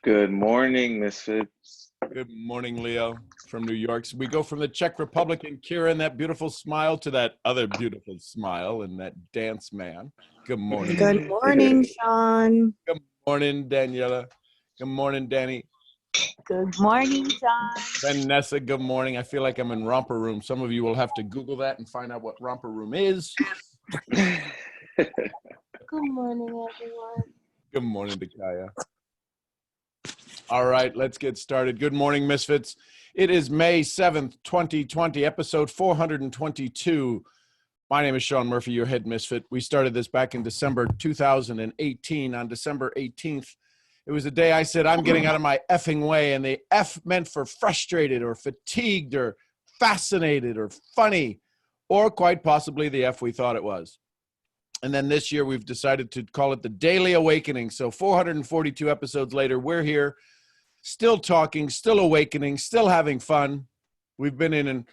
Good morning, Misfits. Good morning, Leo from New York. So we go from the Czech Republic and Kira and that beautiful smile to that other beautiful smile and that dance man. Good morning. Good morning, Sean. Good morning, Daniela. Good morning, Danny. Good morning, John. Vanessa, good morning. I feel like I'm in Romper Room. Some of you will have to Google that and find out what Romper Room is. Good morning, everyone. Good morning, Dakaya. All right, let's get started. Good morning, Misfits. It is May 7th, 2020, episode 422. My name is Sean Murphy, your head Misfit. We started this back in December 2018. On December 18th, it was the day I said, I'm getting out of my effing way. And the F meant for frustrated or fatigued or fascinated or funny, or quite possibly the F we thought it was. And then this year, we've decided to call it the Daily Awakening. So 442 episodes later, we're here, still talking, still awakening, still having fun. We've been in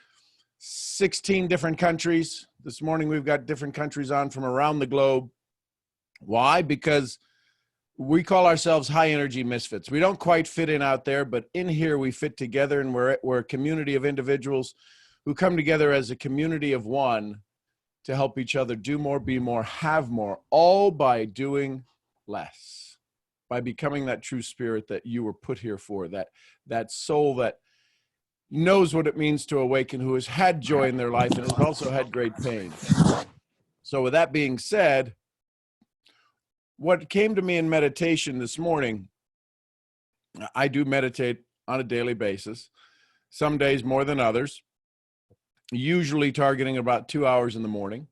16 different countries. This morning, we've got different countries on from around the globe. Why? Because we call ourselves high energy misfits. We don't quite fit in out there, but in here we fit together, and we're a community of individuals who come together as a community of one to help each other do more, be more, have more, all by doing less, by becoming that true spirit that you were put here for, that soul that knows what it means to awaken, who has had joy in their life and has also had great pain. So with that being said, what came to me in meditation this morning, I do meditate on a daily basis, some days more than others, usually targeting about 2 hours in the morning.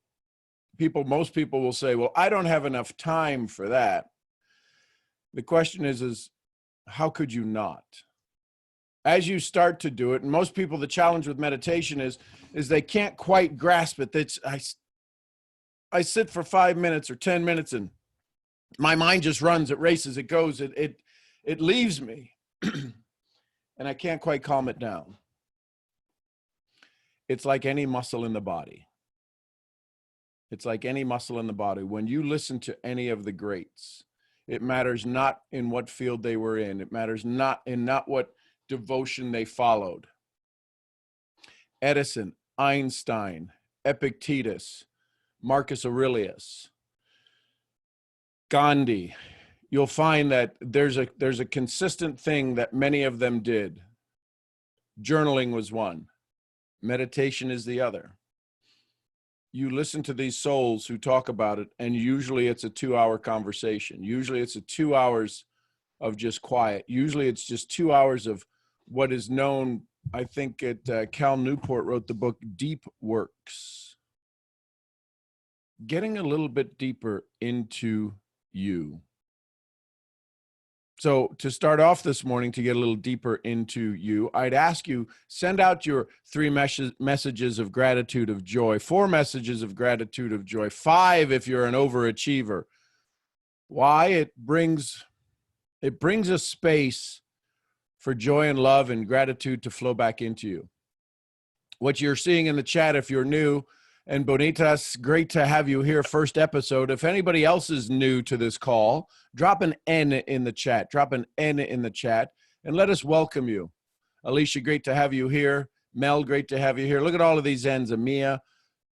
Most people will say, well, I don't have enough time for that. The question is how could you not? As you start to do it, and most people, the challenge with meditation is they can't quite grasp it. I sit for 5 minutes or 10 minutes and my mind just runs, it races, it goes, it leaves me, and I can't quite calm it down. It's like any muscle in the body. It's like any muscle in the body. When you listen to any of the greats, it matters not in what field they were in. It matters not what devotion they followed. Edison, Einstein, Epictetus, Marcus Aurelius, Gandhi. You'll find that there's a consistent thing that many of them did. Journaling was one. Meditation is the other. You listen to these souls who talk about it, and usually it's a 2-hour conversation. Usually it's 2 hours of just quiet. Usually it's just 2 hours of what is known, I think Cal Newport wrote the book Deep Works. Getting a little bit deeper into you. So to start off this morning, to get a little deeper into you, I'd ask you, send out your 3 messages of gratitude, of joy, 4 messages of gratitude, of joy, 5 if you're an overachiever. Why? It brings a space for joy and love and gratitude to flow back into you. What you're seeing in the chat, if you're new, and Bonitas, great to have you here, first episode. If anybody else is new to this call, drop an N in the chat. Drop an N in the chat, and let us welcome you. Alicia, great to have you here. Mel, great to have you here. Look at all of these N's. Amia,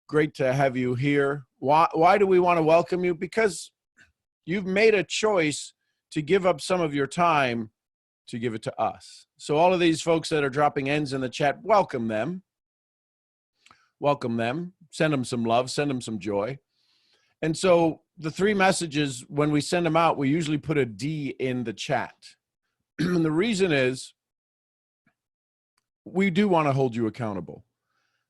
great to have you here. Why do we want to welcome you? Because you've made a choice to give up some of your time to give it to us. So all of these folks that are dropping N's in the chat, welcome them. Welcome them. Send them some love. Send them some joy. And so the 3 messages, when we send them out, we usually put a D in the chat. And the reason is we do want to hold you accountable.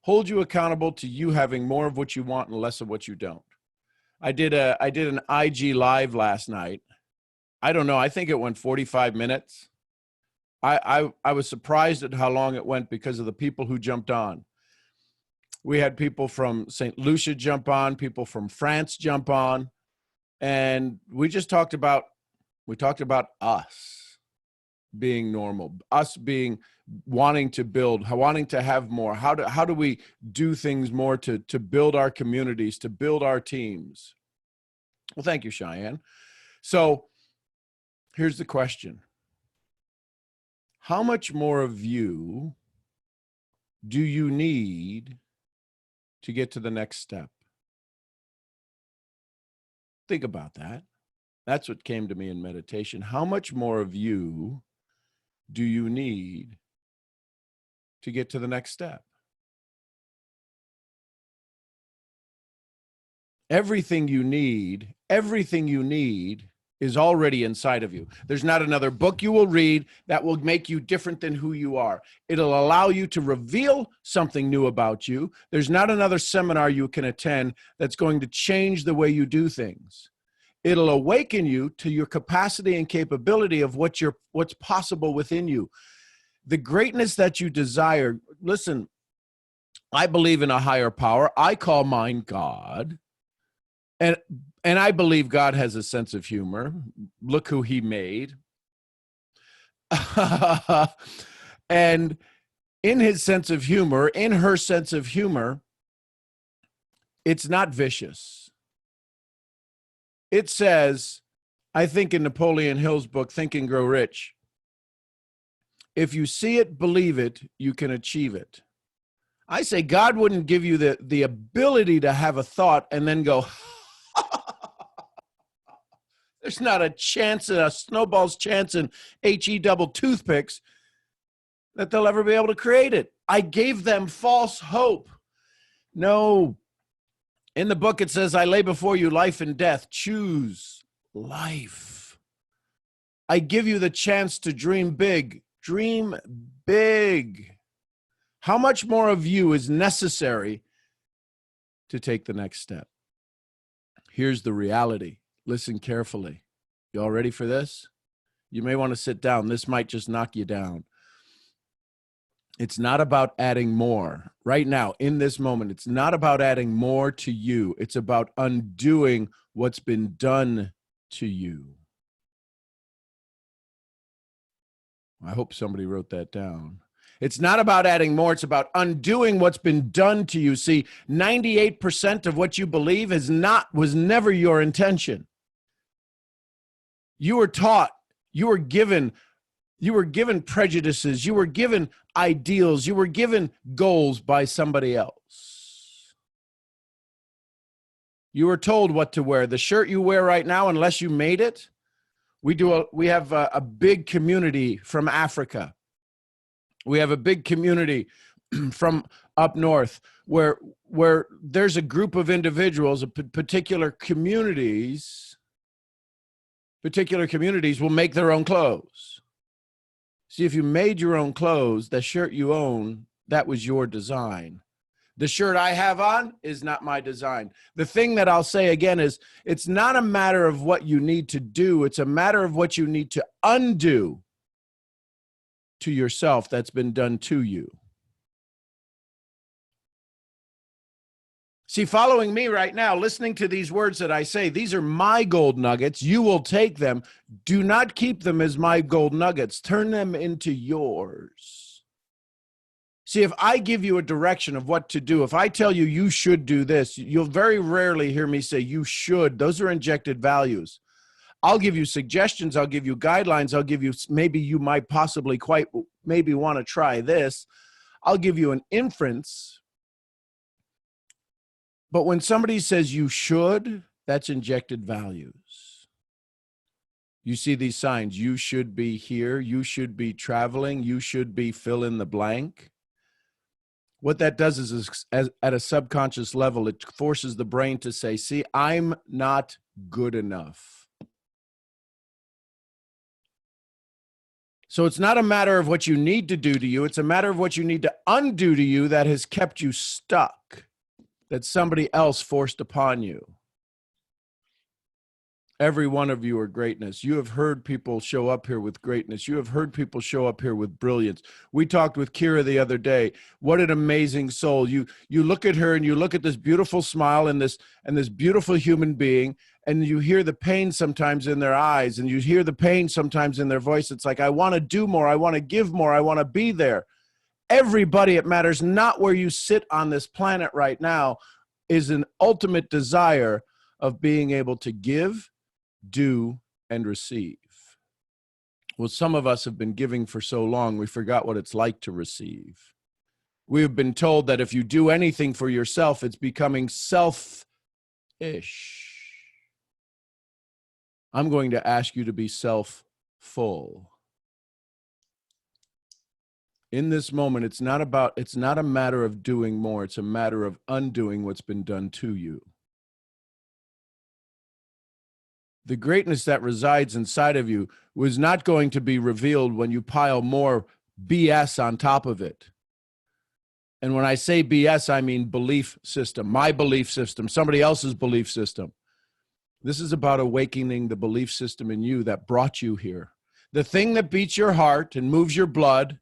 Hold you accountable to you having more of what you want and less of what you don't. I did an IG live last night. I don't know. I think it went 45 minutes. I was surprised at how long it went because of the people who jumped on. We had people from St. Lucia jump on, people from France jump on, and we talked about us being normal, us wanting to build, wanting to have more. How do we do things more to build our communities, to build our teams? Well, thank you, Cheyenne. So here's the question. how much more of you do you need to get to the next step? Think about that. That's what came to me in meditation. How much more of you do you need to get to the next step? Everything you need is already inside of you. There's not another book you will read that will make you different than who you are. It'll allow you to reveal something new about you. There's not another seminar you can attend that's going to change the way you do things. It'll awaken you to your capacity and capability of what's possible within you. The greatness that you desire. Listen, I believe in a higher power. I call mine God. And I believe God has a sense of humor. Look who he made. And in his sense of humor, in her sense of humor, it's not vicious. It says, I think in Napoleon Hill's book, Think and Grow Rich, if you see it, believe it, you can achieve it. I say God wouldn't give you the ability to have a thought and then go, there's not a chance, a snowball's chance in HE double toothpicks that they'll ever be able to create it. I gave them false hope. No. In the book, it says, I lay before you life and death. Choose life. I give you the chance to dream big. Dream big. How much more of you is necessary to take the next step? Here's the reality. Listen carefully. You all ready for this? You may want to sit down. This might just knock you down. It's not about adding more. Right now, in this moment, it's not about adding more to you. It's about undoing what's been done to you. I hope somebody wrote that down. It's not about adding more. It's about undoing what's been done to you. See, 98% of what you believe was never your intention. You were taught, you were given prejudices, you were given ideals, you were given goals by somebody else. You were told what to wear. The shirt you wear right now, unless you made it, we have a big community from Africa. We have a big community from up north where there's a group of individuals, particular communities will make their own clothes. See, if you made your own clothes, the shirt you own, that was your design. The shirt I have on is not my design. The thing that I'll say again is, it's not a matter of what you need to do. It's a matter of what you need to undo to yourself that's been done to you. See, following me right now, listening to these words that I say, these are my gold nuggets. You will take them. Do not keep them as my gold nuggets. Turn them into yours. See, if I give you a direction of what to do, if I tell you you should do this, you'll very rarely hear me say you should. Those are injected values. I'll give you suggestions. I'll give you guidelines. I'll give you, maybe you might possibly maybe want to try this. I'll give you an inference. But when somebody says you should, that's injected values. You see these signs. You should be here. You should be traveling. You should be fill in the blank. What that does is at a subconscious level, it forces the brain to say, see, I'm not good enough. So it's not a matter of what you need to do to you. It's a matter of what you need to undo to you that has kept you stuck, that somebody else forced upon you. Every one of you are greatness. You have heard people show up here with greatness. You have heard people show up here with brilliance. We talked with Kira the other day. What an amazing soul. You look at her and you look at this beautiful smile and this beautiful human being, and you hear the pain sometimes in their eyes, and you hear the pain sometimes in their voice. It's like, I want to do more. I want to give more. I want to be there. Everybody, it matters not where you sit on this planet right now, is an ultimate desire of being able to give, do, and receive. Well, some of us have been giving for so long, we forgot what it's like to receive. We have been told that if you do anything for yourself, it's becoming selfish. I'm going to ask you to be self-full. In this moment, it's not a matter of doing more. It's a matter of undoing what's been done to you. The greatness that resides inside of you was not going to be revealed when you pile more BS on top of it. And when I say BS, I mean belief system, my belief system, somebody else's belief system. This is about awakening the belief system in you that brought you here. The thing that beats your heart and moves your blood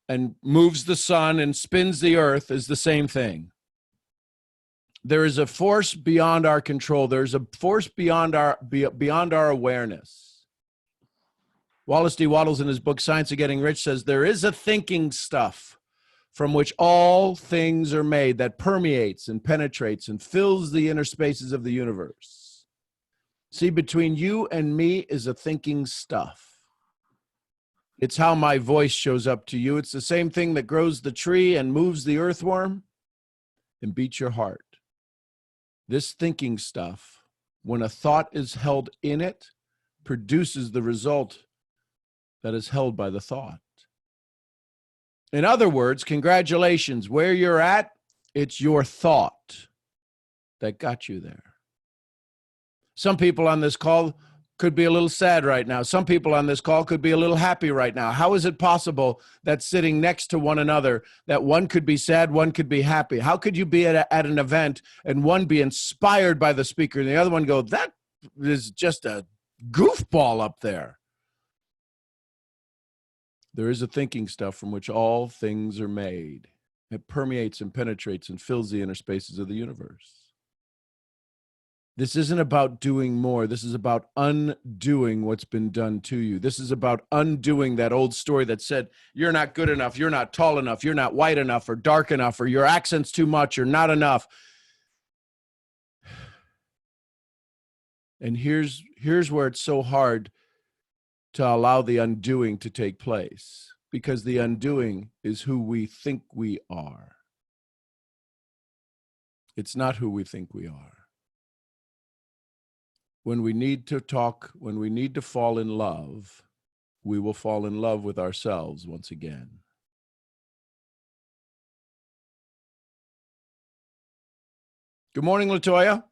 and moves the sun and spins the earth is the same thing. There is a force beyond our control. There's a force beyond our awareness. Wallace D. Wattles in his book, Science of Getting Rich, says there is a thinking stuff from which all things are made that permeates and penetrates and fills the inner spaces of the universe. See, between you and me is a thinking stuff. It's how my voice shows up to you. It's the same thing that grows the tree and moves the earthworm and beats your heart. This thinking stuff, when a thought is held in it, produces the result that is held by the thought. In other words, congratulations. Where you're at, it's your thought that got you there. Some people on this call could be a little sad right now. Some people on this call could be a little happy right now. How is it possible that sitting next to one another, that one could be sad, one could be happy? How could you be at an event and one be inspired by the speaker and the other one go, that is just a goofball up there? There is a thinking stuff from which all things are made. It permeates and penetrates and fills the inner spaces of the universe. This isn't about doing more. This is about undoing what's been done to you. This is about undoing that old story that said, you're not good enough, you're not tall enough, you're not white enough or dark enough, or your accent's too much or not enough. And here's where it's so hard to allow the undoing to take place, because the undoing is who we think we are. It's not who we think we are. When we need to talk, when we need to fall in love, we will fall in love with ourselves once again. Good morning, Latoya.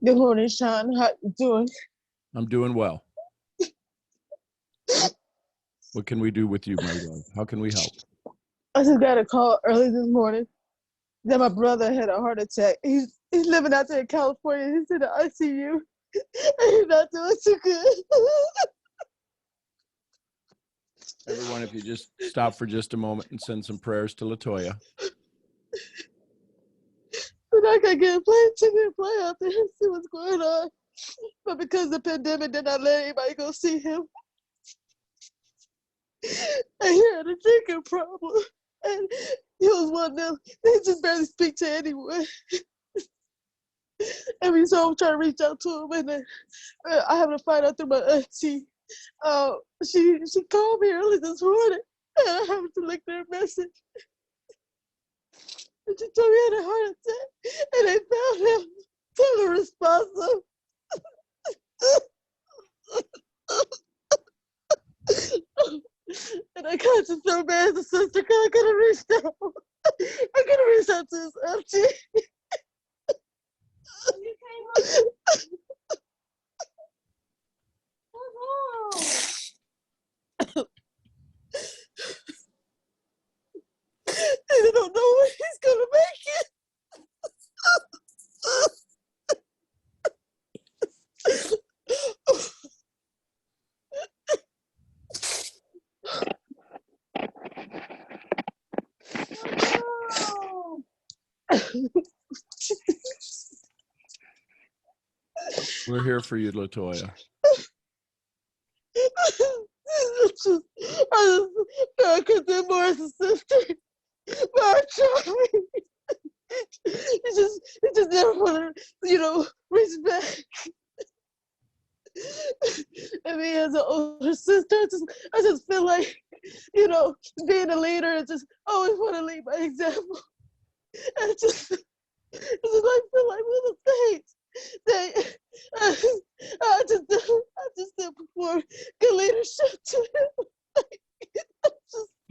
Good morning, Sean. How you doing? I'm doing well. What can we do with you, my love? How can we help? I just got a call early this morning that my brother had a heart attack. He's living out there in California. He's in the ICU. And he's not doing too good. Everyone, if you just stop for just a moment and send some prayers to Latoya. But I got to get a plane ticket and fly out there and see what's going on. But because of the pandemic, they're not letting anybody go see him. And he had a drinking problem. And he was one of them, they just barely speak to anyone. And so I'm trying to reach out to him, and then I happened to find out through my auntie. She called me early this morning, and I happened to look their message. And she told me he had a heart attack, and they found him totally responsive. And I got just so bad as a sister because I could have reached out. I could have reached out to his auntie. You came home. And I don't know when he's gonna make it. We're here for you, Latoya. I could do more as a sister. But I tried. It just never want to, reach back. And me as an older sister, I just feel like, being a leader is just always want to lead by example. And I feel like with the States, I just didn't perform good leadership to them.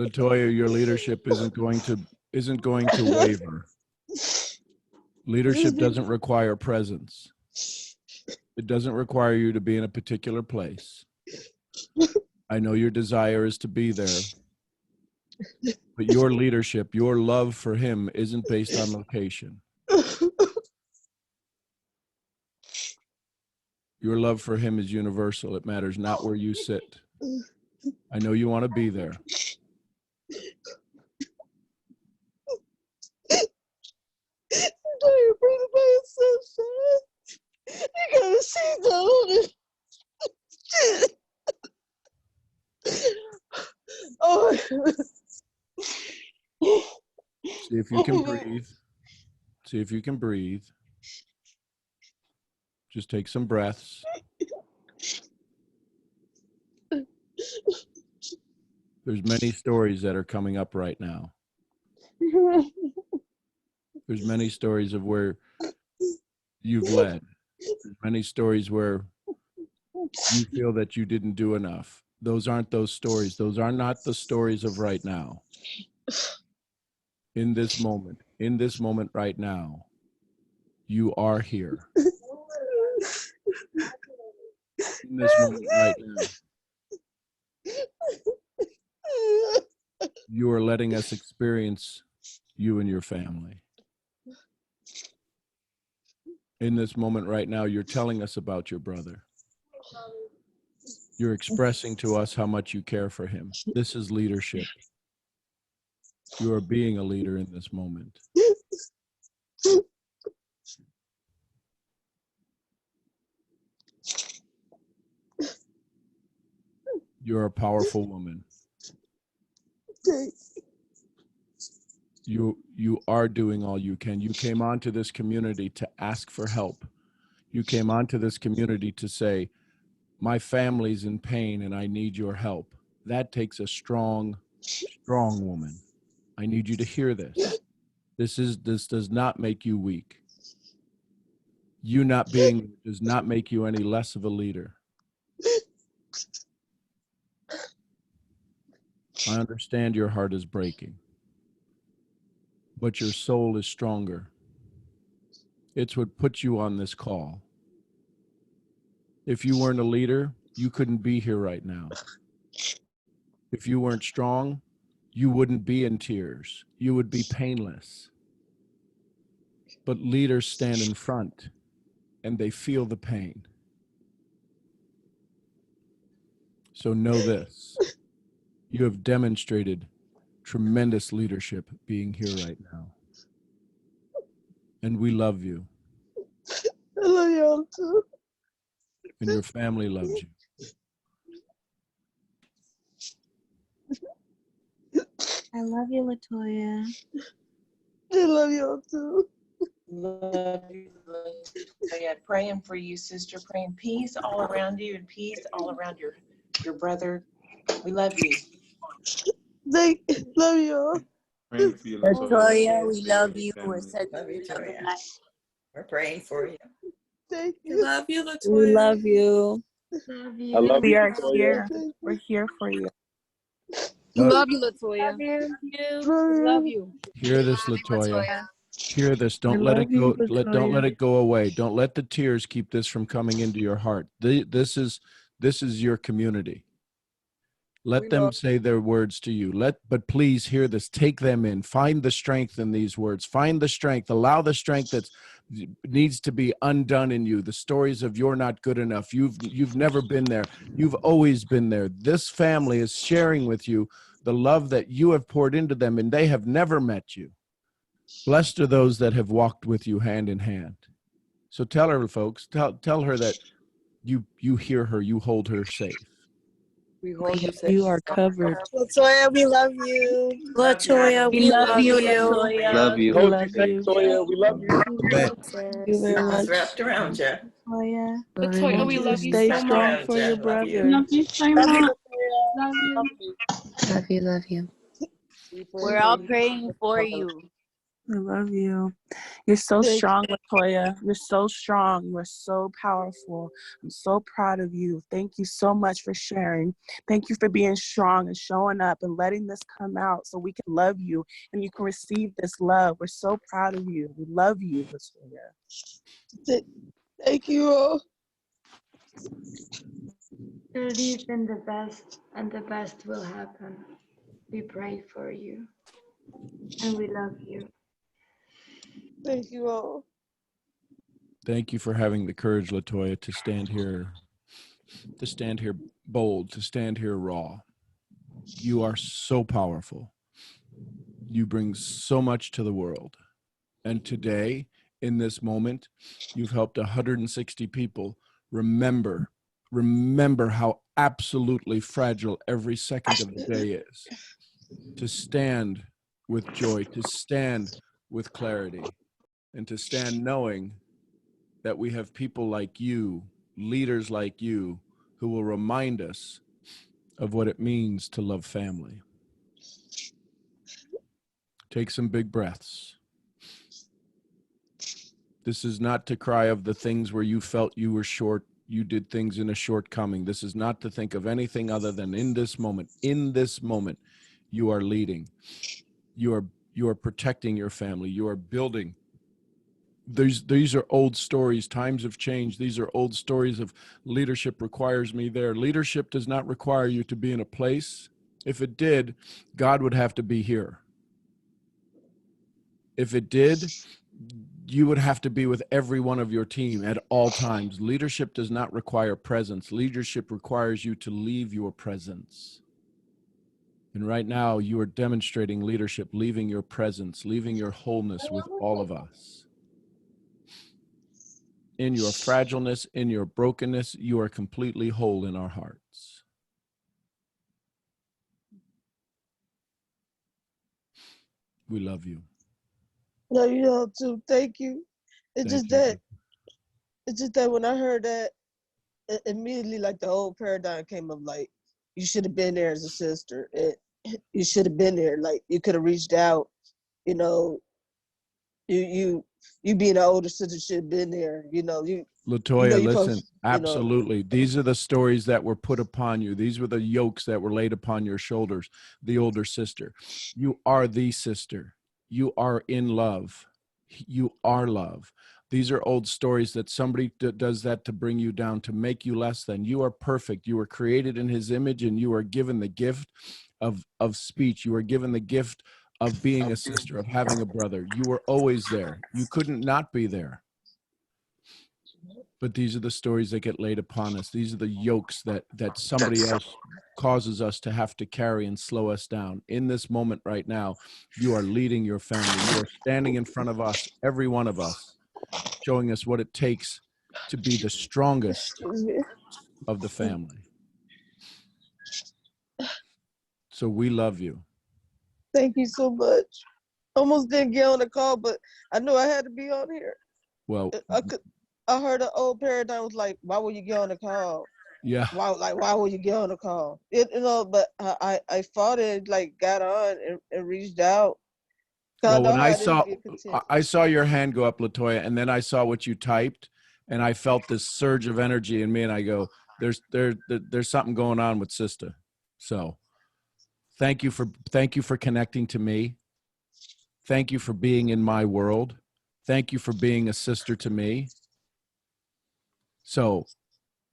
Latoya, your leadership isn't going to waver. Leadership doesn't require presence. It doesn't require you to be in a particular place. I know your desire is to be there, but your leadership, your love for him isn't based on location. Your love for him is universal. It matters not where you sit. I know you want to be there. You bring it by yourself, son. You gotta see the shit. Oh. See if you can breathe. See if you can breathe. Just take some breaths. There's many stories that are coming up right now. There's many stories of where you've led. There's many stories where you feel that you didn't do enough. Those aren't those stories. Those are not the stories of right now. In this moment right now, you are here. In this moment right now, you are letting us experience you and your family. In this moment right now, you're telling us about your brother. You're expressing to us how much you care for him. This is leadership. You are being a leader in this moment. You're a powerful woman. You are doing all you can. You came onto this community to ask for help. You came onto this community to say, my family's in pain and I need your help. That takes a strong, strong woman. I need you to hear this. This does not make you weak. You not being does not make you any less of a leader. I understand your heart is breaking, but your soul is stronger. It's what put you on this call. If you weren't a leader, you couldn't be here right now. If you weren't strong, you wouldn't be in tears. You would be painless. But leaders stand in front and they feel the pain. So know this. You have demonstrated tremendous leadership being here right now. And we love you. I love y'all too. And your family loves you. I love you, Latoya. I love y'all too. Love you. Yeah, praying for you, sister. Praying peace all around you and peace all around your brother. We love you. Love y'all. Praying for you, Latoya, we love you. Family. We're such Love you, a Toya. night. We're praying for you. Thank We you. love you, Latoya. We love you. I love We you, are Latoya. here. Thank We're here for you. Love you, Latoya. Love you. you. Love you. Hear this, Latoya. Hear this. Don't I let love it go. you, Don't let Latoya. it go away. Don't let the tears keep this from coming into your heart. This is your community. Let them say their words to you. But please hear this. Take them in. Find the strength in these words. Find the strength. Allow the strength that needs to be undone in you. The stories of you're not good enough. You've never been there. You've always been there. This family is sharing with you the love that you have poured into them, and they have never met you. Blessed are those that have walked with you hand in hand. So tell her, folks, tell her that you hear her, you hold her safe. We hold you safe. You are covered. Latoya, we love you. Latoya, we love you. Love you. We Hold love you, you. Latoya. We love you. Thank you very Arms much. wrapped around you. Latoya. Latoya, we love you Stay so strong much. for your Love brother. you. Love you so Love you, much. Latoya. Love you. Love you, love you. We pray We're for all you. praying for you. I love you. You're so Thank strong, Latoya. You're so strong. You're so powerful. I'm so proud of you. Thank you so much for sharing. Thank you for being strong and showing up and letting this come out so we can love you and you can receive this love. We're so proud of you. We love you, Latoya. Thank you all. Believe in the best, and the best will happen. We pray for you, and we love you. Thank you all. Thank you for having the courage, Latoya, to stand here bold, to stand here raw. You are so powerful. You bring so much to the world. And today, in this moment, you've helped 160 people remember how absolutely fragile every second of the day is. To stand with joy, to stand with clarity, and to stand knowing that we have people like you, leaders like you, who will remind us of what it means to love family. Take some big breaths. This is not to cry of the things where you felt you were short, you did things in a shortcoming. This is not to think of anything other than in this moment, you are leading. You are protecting your family. You are building. These are old stories. Times have changed. These are old stories of leadership requires me there. Leadership does not require you to be in a place. If it did, God would have to be here. If it did, you would have to be with every one of your team at all times. Leadership does not require presence. Leadership requires you to leave your presence. And right now, you are demonstrating leadership, leaving your presence, leaving your wholeness with all of us. In your fragileness, in your brokenness, you are completely whole in our hearts. We love you. Love you all too. Thank you. It's Thank just you. that. It's just that when I heard that, immediately like the old paradigm came up. Like you should have been there as a sister. You should have been there. Like you could have reached out. You know, you being an older sister should have been there. Latoya, You listen, supposed, absolutely. These are the stories that were put upon you. These were the yokes that were laid upon your shoulders, the older sister. You are the sister. You are in love. You are love. These are old stories that somebody does that to bring you down, to make you less than. You are perfect. You were created in his image, and you are given the gift of speech. You are given the gift of being a sister, of having a brother. You were always there. You couldn't not be there. But these are the stories that get laid upon us. These are the yokes that somebody else causes us to have to carry and slow us down. In this moment right now, you are leading your family. You are standing in front of us, every one of us, showing us what it takes to be the strongest of the family. So we love you. Thank you so much. Almost didn't get on the call, but I knew I had to be on here. Well, I heard an old paradigm was like, why would you get on the call? yeah. Why would you get on the call? But I fought it, like got on and reached out. Well, when I saw your hand go up, Latoya, and then I saw what you typed, and I felt this surge of energy in me, and I go, there's something going on with Sister. So thank you for connecting to me. Thank you for being in my world. Thank you for being a sister to me. So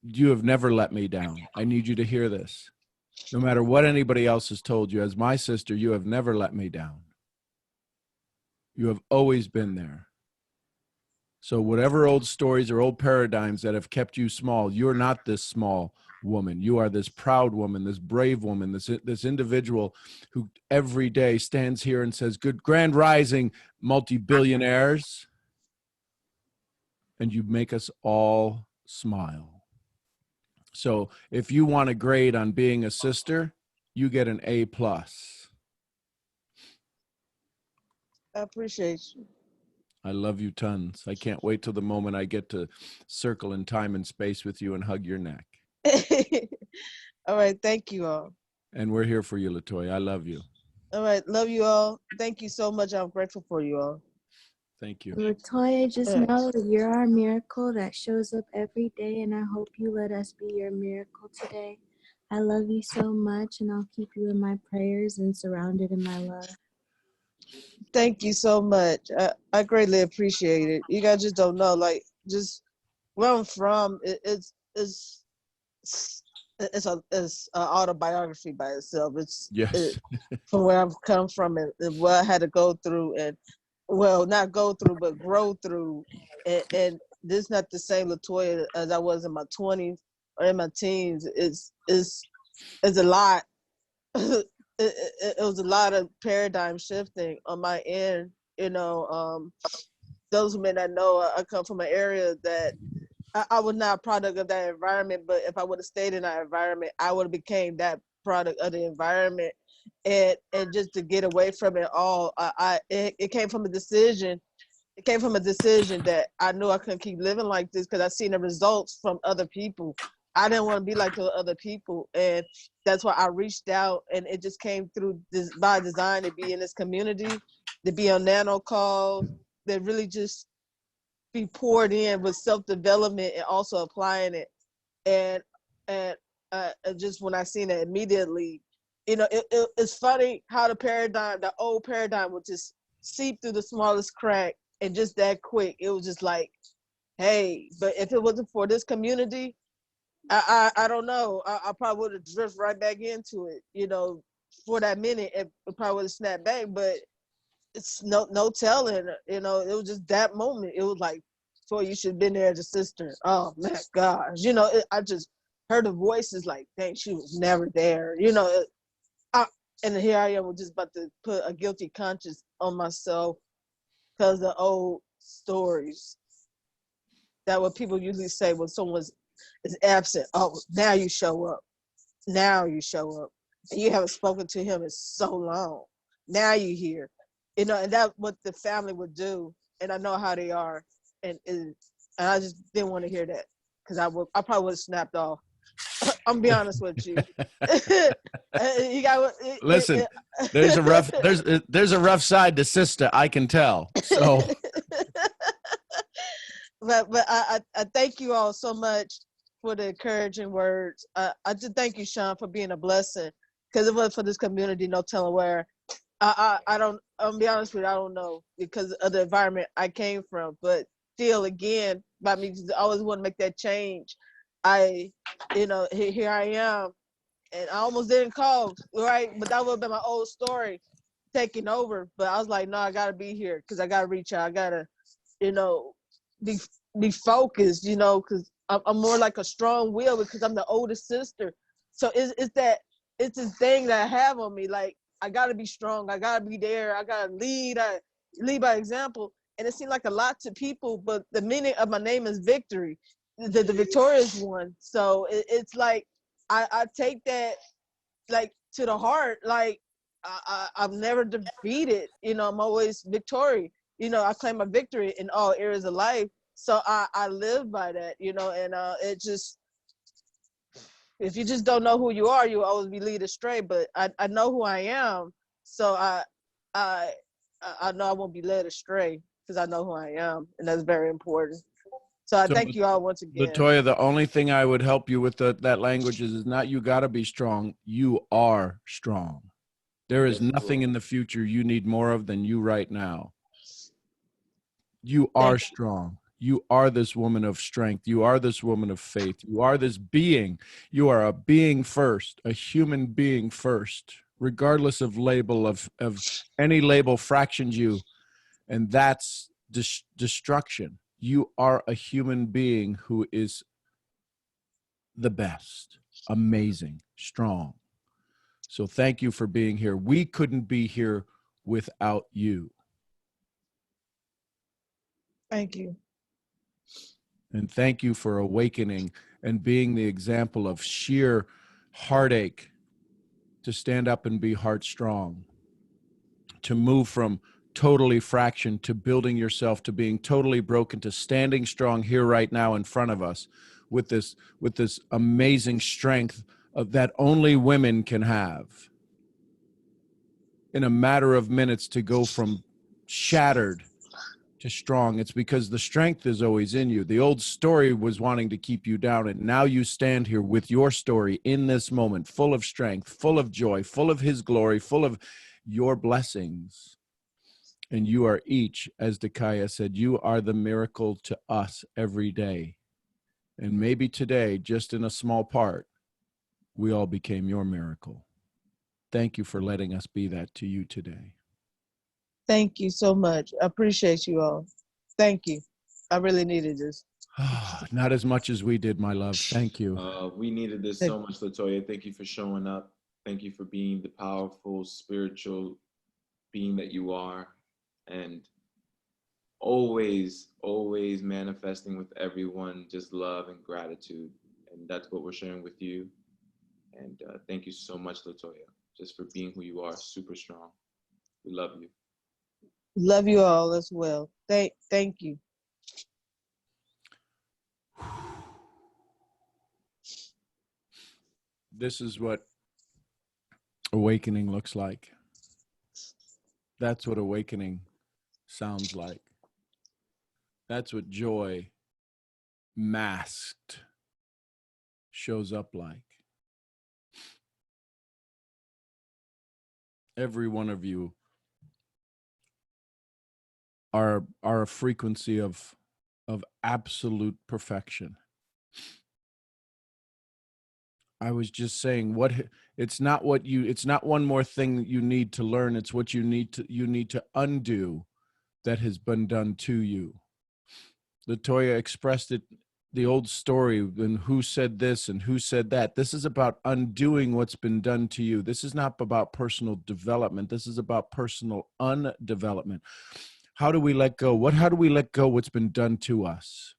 you have never let me down. I need you to hear this. No matter what anybody else has told you, as my sister, you have never let me down. You have always been there. So whatever old stories or old paradigms that have kept you small, you're not this small woman. You are this proud woman, this brave woman, this individual who every day stands here and says, good grand rising, multi-billionaires. And you make us all smile. So if you want a grade on being a sister, you get an A+. I appreciate you. I love you tons. I can't wait till the moment I get to circle in time and space with you and hug your neck. All right. Thank you all. And we're here for you, Latoya. I love you. All right. Love you all. Thank you so much. I'm grateful for you all. Thank you. Latoya, just Yeah. know that you're our miracle that shows up every day, and I hope you let us be your miracle today. I love you so much, and I'll keep you in my prayers and surrounded in my love. Thank you so much. I greatly appreciate it. You guys just don't know, like, just where I'm from. It's a autobiography by itself. Yes. From where I've come from and what I had to go through, and well, not go through, but grow through. And this is not the same Latoya as I was in my 20s or in my teens. It's a lot. It was a lot of paradigm shifting on my end. You know, those who may not know, I come from an area that I was not a product of that environment, but if I would have stayed in that environment, I would have became that product of the environment. And just to get away from it all, it came from a decision. It came from a decision that I knew I couldn't keep living like this because I seen the results from other people. I didn't want to be like those other people, and that's why I reached out. And it just came through this by design to be in this community, to be on nano calls, that really just be poured in with self-development and also applying it. And just when I seen it immediately, you know, it's funny how the old paradigm would just seep through the smallest crack and just that quick. It was just like, hey, but if it wasn't for this community, I don't know. I probably would have drifted right back into it, you know, for that minute. It probably would have snapped back, but it's no telling, you know. It was just that moment. It was like, so you should have been there as a sister. Oh my gosh, you know. I just heard the voices like, dang, she was never there, you know. And here I am, just about to put a guilty conscience on myself because of old stories. That what people usually say when someone is absent. Oh, now you show up. Now you show up, and you haven't spoken to him in so long. Now you here, you know, and that's what the family would do. And I know how they are, and I just didn't want to hear that because I probably would have snapped off. I'm be honest with you. You got Listen, there's a rough side to sister, I can tell. So but I thank you all so much for the encouraging words. I just thank you, Sean, for being a blessing. Because it wasn't for this community, no telling where. I don't. I'll be honest with you, I don't know because of the environment I came from. But still, again, by me, I always want to make that change. You know, here I am, and I almost didn't call, right? But that would have been my old story taking over. But I was like, no, I gotta be here because I gotta reach out. I gotta, you know, be focused, you know, because I'm more like a strong will because I'm the oldest sister. So it's this thing that I have on me. Like I gotta be strong. I gotta be there. I gotta lead. I lead by example. And it seemed like a lot to people, but the meaning of my name is victory, the victorious one. So it's like I take that like to the heart. Like I'm never defeated. You know, I'm always victorious. You know, I claim my victory in all areas of life. So I live by that, you know, and it just, if you just don't know who you are, you always be led astray. But I know who I am, so I know I won't be led astray because I know who I am, and that's very important. So I thank you all once again. Latoya, the only thing I would help you with that language is not you got to be strong. You are strong. There is nothing in the future you need more of than you right now. You are strong. You are this woman of strength. You are this woman of faith. You are this being. You are a being first, a human being first, regardless of label of any label fractions you. And that's destruction. You are a human being who is the best, amazing, strong. So thank you for being here. We couldn't be here without you. Thank you. And thank you for awakening and being the example of sheer heartache to stand up and be heart strong, to move from totally fractioned, to building yourself, to being totally broken, to standing strong here right now in front of us with this amazing strength of that only women can have. In a matter of minutes, to go from shattered to strong. It's because the strength is always in you. The old story was wanting to keep you down, and now you stand here with your story in this moment, full of strength, full of joy, full of his glory, full of your blessings. And you are each, as Dakaya said, you are the miracle to us every day. And maybe today, just in a small part, we all became your miracle. Thank you for letting us be that to you today. Thank you so much. I appreciate you all. Thank you. I really needed this. Not as much as we did, my love. Thank you. We needed this so much, Latoya. Thank you for showing up. Thank you for being the powerful, spiritual being that you are. And always, always manifesting with everyone just love and gratitude. And that's what we're sharing with you. And thank you so much, Latoya, just for being who you are, super strong. We love you. Love you all as well. Thank you. This is what awakening looks like. That's what awakening sounds like. That's what joy masked shows up like. Every one of you are a frequency of absolute perfection. I was just saying, it's not one more thing that you need to learn, it's what you need to undo that has been done to you. Latoya expressed it, the old story, and who said this and who said that. This is about undoing what's been done to you. This is not about personal development. This is about personal undevelopment. How do we let go? How do we let go what's been done to us?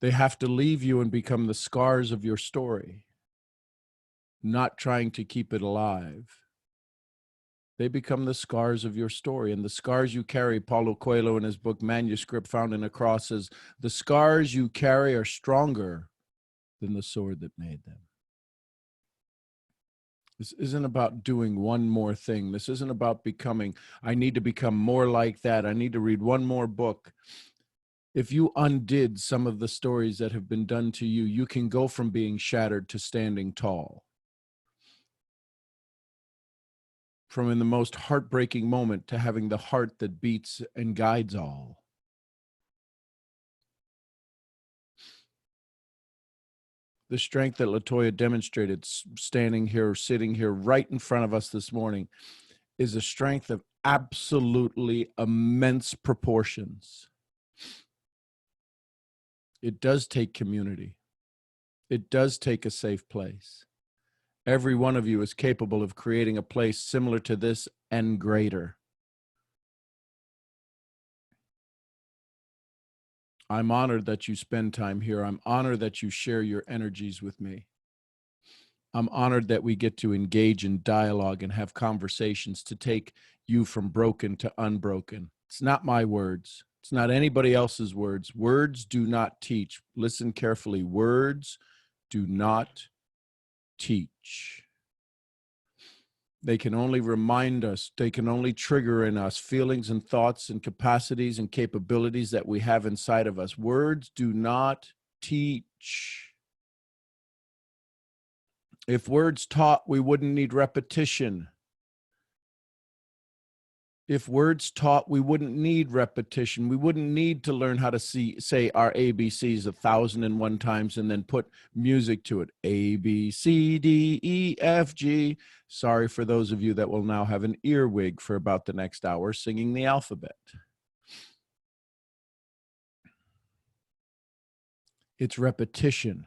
They have to leave you and become the scars of your story, not trying to keep it alive. They become the scars of your story. And the scars you carry, Paulo Coelho in his book Manuscript Found in a Cross says, the scars you carry are stronger than the sword that made them. This isn't about doing one more thing. This isn't about becoming, I need to become more like that. I need to read one more book. If you undid some of the stories that have been done to you, you can go from being shattered to standing tall. From in the most heartbreaking moment to having the heart that beats and guides all. The strength that Latoya demonstrated standing here, sitting here right in front of us this morning is a strength of absolutely immense proportions. It does take community. It does take a safe place. Every one of you is capable of creating a place similar to this and greater. I'm honored that you spend time here. I'm honored that you share your energies with me. I'm honored that we get to engage in dialogue and have conversations to take you from broken to unbroken. It's not my words. It's not anybody else's words. Words do not teach. Listen carefully. Words do not teach. They can only remind us, they can only trigger in us feelings and thoughts and capacities and capabilities that we have inside of us. Words do not teach. If words taught, we wouldn't need repetition. If words taught, we wouldn't need repetition. We wouldn't need to learn how to say our ABCs 1,001 times and then put music to it. A, B, C, D, E, F, G. Sorry for those of you that will now have an earwig for about the next hour singing the alphabet. It's repetition.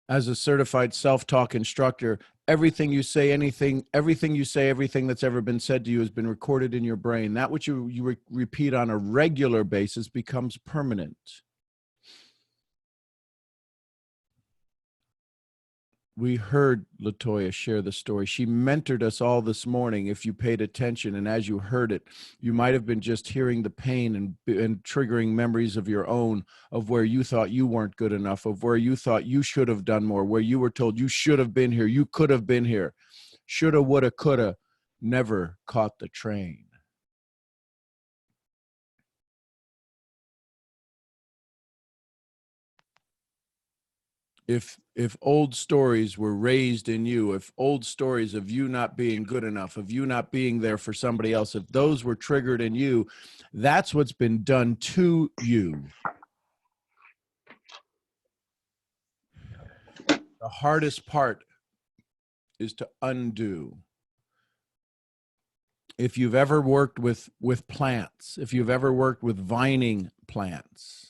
As a certified self-talk instructor, everything you say, everything that's ever been said to you has been recorded in your brain. That which you repeat on a regular basis becomes permanent. We heard Latoya share the story. She mentored us all this morning. If you paid attention, and as you heard it, you might have been just hearing the pain and triggering memories of your own, of where you thought you weren't good enough, of where you thought you should have done more, where you were told you should have been here, you could have been here. Shoulda, woulda, coulda, never caught the train. If old stories were raised in you, if old stories of you not being good enough, of you not being there for somebody else, if those were triggered in you, that's what's been done to you. The hardest part is to undo. If you've ever worked with plants, if you've ever worked with vining plants,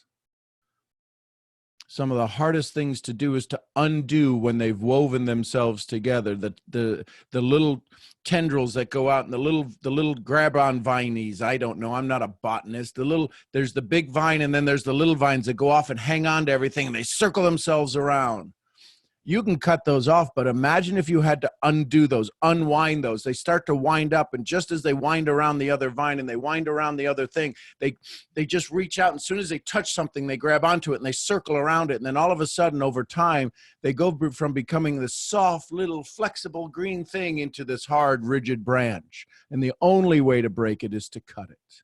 some of the hardest things to do is to undo when they've woven themselves together. The little tendrils that go out and the little grab-on vinies. I don't know. I'm not a botanist. There's the big vine, and then there's the little vines that go off and hang on to everything, and they circle themselves around. You can cut those off, but imagine if you had to undo those, unwind those. They start to wind up, and just as they wind around the other vine and they wind around the other thing, they just reach out, and as soon as they touch something, they grab onto it and they circle around it, and then all of a sudden, over time, they go from becoming this soft, little, flexible green thing into this hard, rigid branch, and the only way to break it is to cut it.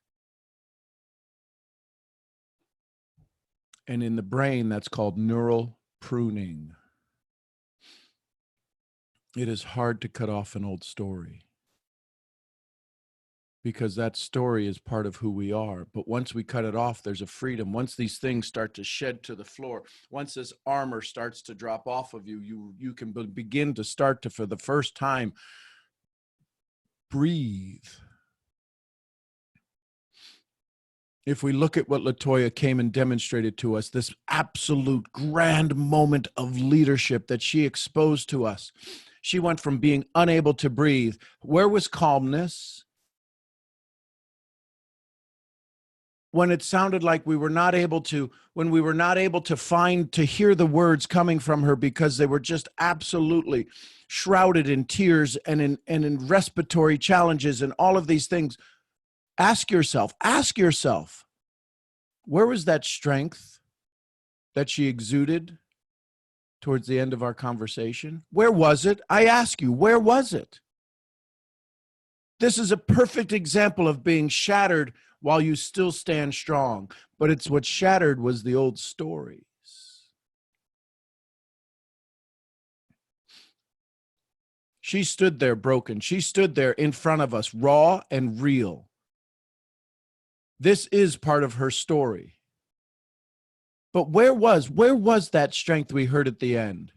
And in the brain, that's called neural pruning. It is hard to cut off an old story because that story is part of who we are. But once we cut it off, there's a freedom. Once these things start to shed to the floor, once this armor starts to drop off of you, you can begin to start to, for the first time, breathe. If we look at what Latoya came and demonstrated to us, this absolute grand moment of leadership that she exposed to us, she went from being unable to breathe. Where was calmness? When it sounded like we were not able to, when we were not able to hear the words coming from her because they were just absolutely shrouded in tears and in respiratory challenges and all of these things. Ask yourself, where was that strength that she exuded towards the end of our conversation? Where was it? I ask you, where was it? This is a perfect example of being shattered while you still stand strong. But it's what shattered was the old stories. She stood there broken. She stood there in front of us, raw and real. This is part of her story. But where was that strength we heard at the end?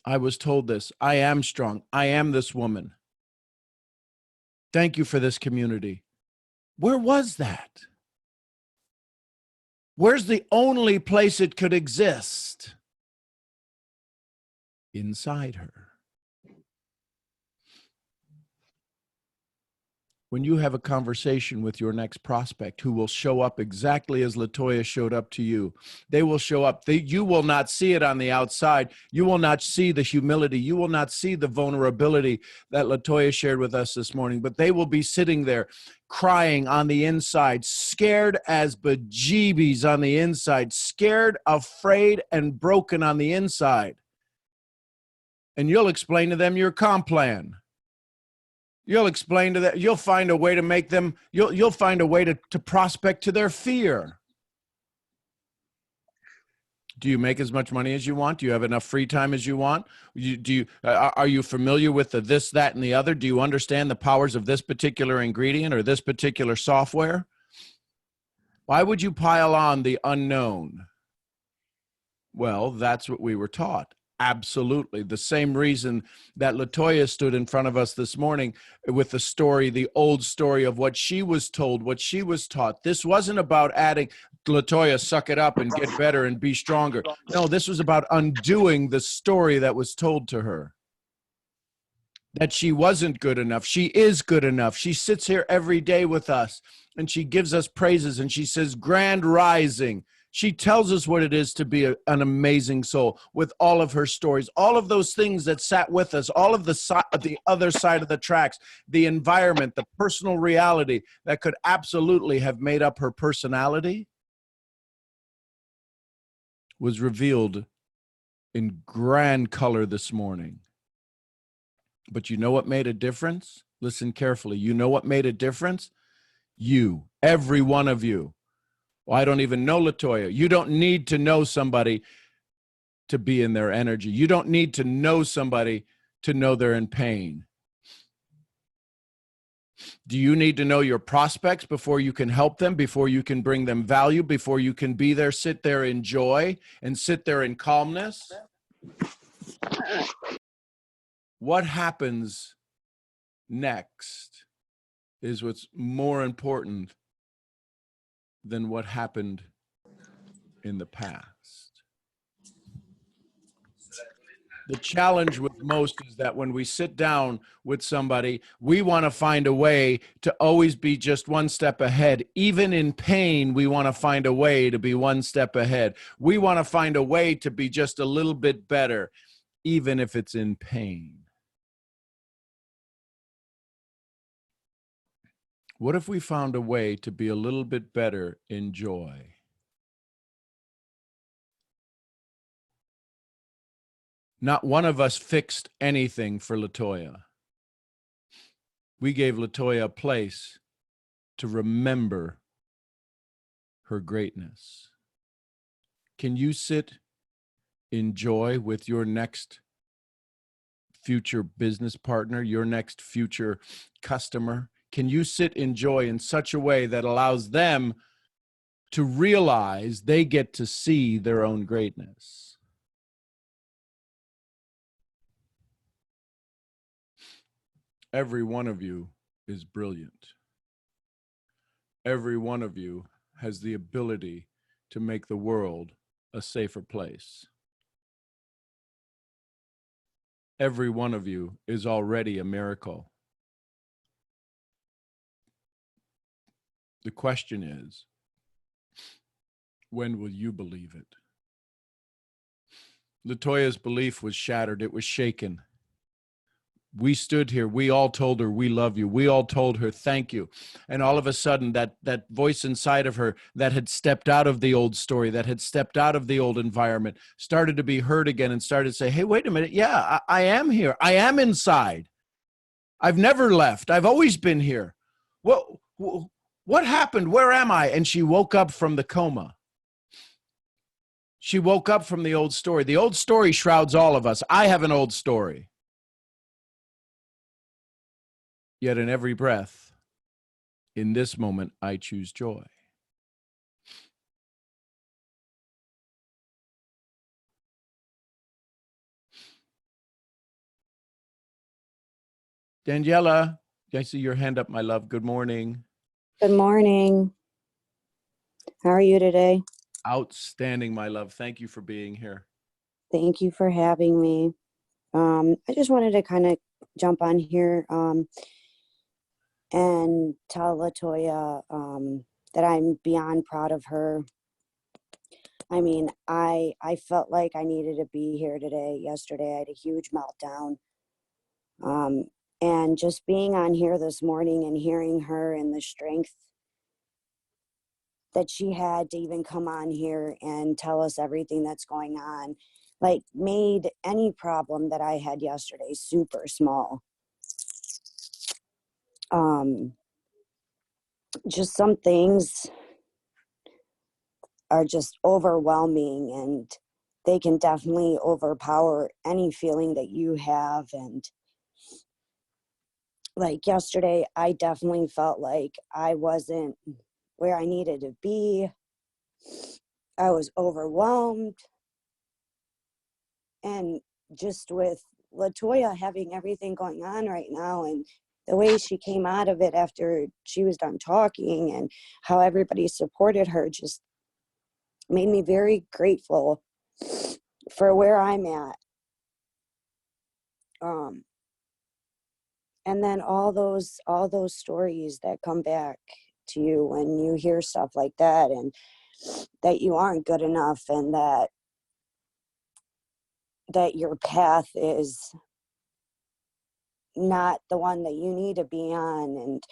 I was told this. I am strong. I am this woman. Thank you for this community. Where was that? Where's the only place it could exist? Inside her. When you have a conversation with your next prospect who will show up exactly as Latoya showed up to you, they will show up. You will not see it on the outside. You will not see the humility. You will not see the vulnerability that Latoya shared with us this morning, but they will be sitting there crying on the inside, scared as bejeebies on the inside, scared, afraid, and broken on the inside. And you'll explain to them your comp plan. You'll explain to them, you'll find a way to make them, you'll find a way to prospect to their fear. Do you make as much money as you want? Do you have enough free time as you want? Are you familiar with the this, that, and the other? Do you understand the powers of this particular ingredient or this particular software? Why would you pile on the unknown? Well, that's what we were taught. Absolutely. The same reason that Latoya stood in front of us this morning with the story, the old story of what she was told, what she was taught. This wasn't about adding, Latoya, suck it up and get better and be stronger. No, this was about undoing the story that was told to her. That she wasn't good enough. She is good enough. She sits here every day with us and she gives us praises and she says, grand rising. She tells us what it is to be an amazing soul with all of her stories, all of those things that sat with us, all of the other side of the tracks, the environment, the personal reality that could absolutely have made up her personality was revealed in grand color this morning. But you know what made a difference? Listen carefully. You know what made a difference? You, every one of you. Well, I don't even know LaToya. You don't need to know somebody to be in their energy. You don't need to know somebody to know they're in pain. Do you need to know your prospects before you can help them, before you can bring them value, before you can be there, sit there in joy, and sit there in calmness? What happens next is what's more important than what happened in the past. The challenge with most is that when we sit down with somebody, we want to find a way to always be just one step ahead. Even in pain, we want to find a way to be one step ahead. We want to find a way to be just a little bit better, even if it's in pain. What if we found a way to be a little bit better in joy? Not one of us fixed anything for LaToya. We gave LaToya a place to remember her greatness. Can you sit in joy with your next future business partner, your next future customer? Can you sit in joy in such a way that allows them to realize they get to see their own greatness? Every one of you is brilliant. Every one of you has the ability to make the world a safer place. Every one of you is already a miracle. The question is, when will you believe it? LaToya's belief was shattered. It was shaken. We stood here. We all told her, we love you. We all told her, thank you. And all of a sudden, that voice inside of her that had stepped out of the old story, that had stepped out of the old environment, started to be heard again and started to say, hey, wait a minute. Yeah, I am here. I am inside. I've never left. I've always been here. What happened? Where am I? And she woke up from the coma. She woke up from the old story. The old story shrouds all of us. I have an old story. Yet in every breath, in this moment, I choose joy. Daniela, I see your hand up, my love. Good morning. Good morning. How are you today? Outstanding, my love. Thank you for being here. Thank you for having me. I just wanted to kind of jump on here and tell LaToya that I'm beyond proud of her. I mean, I felt like I needed to be here today. Yesterday, I had a huge meltdown. And just being on here this morning and hearing her and the strength that she had to even come on here and tell us everything that's going on, like, made any problem that I had yesterday super small. Just some things are just overwhelming, and they can definitely overpower any feeling that you have. And like yesterday, I definitely felt like I wasn't where I needed to be. I was overwhelmed. And just with LaToya having everything going on right now, and the way she came out of it after she was done talking, and how everybody supported her, just made me very grateful for where I'm at. And then all those stories that come back to you when you hear stuff like that, and that you aren't good enough, and that your path is not the one that you need to be on. And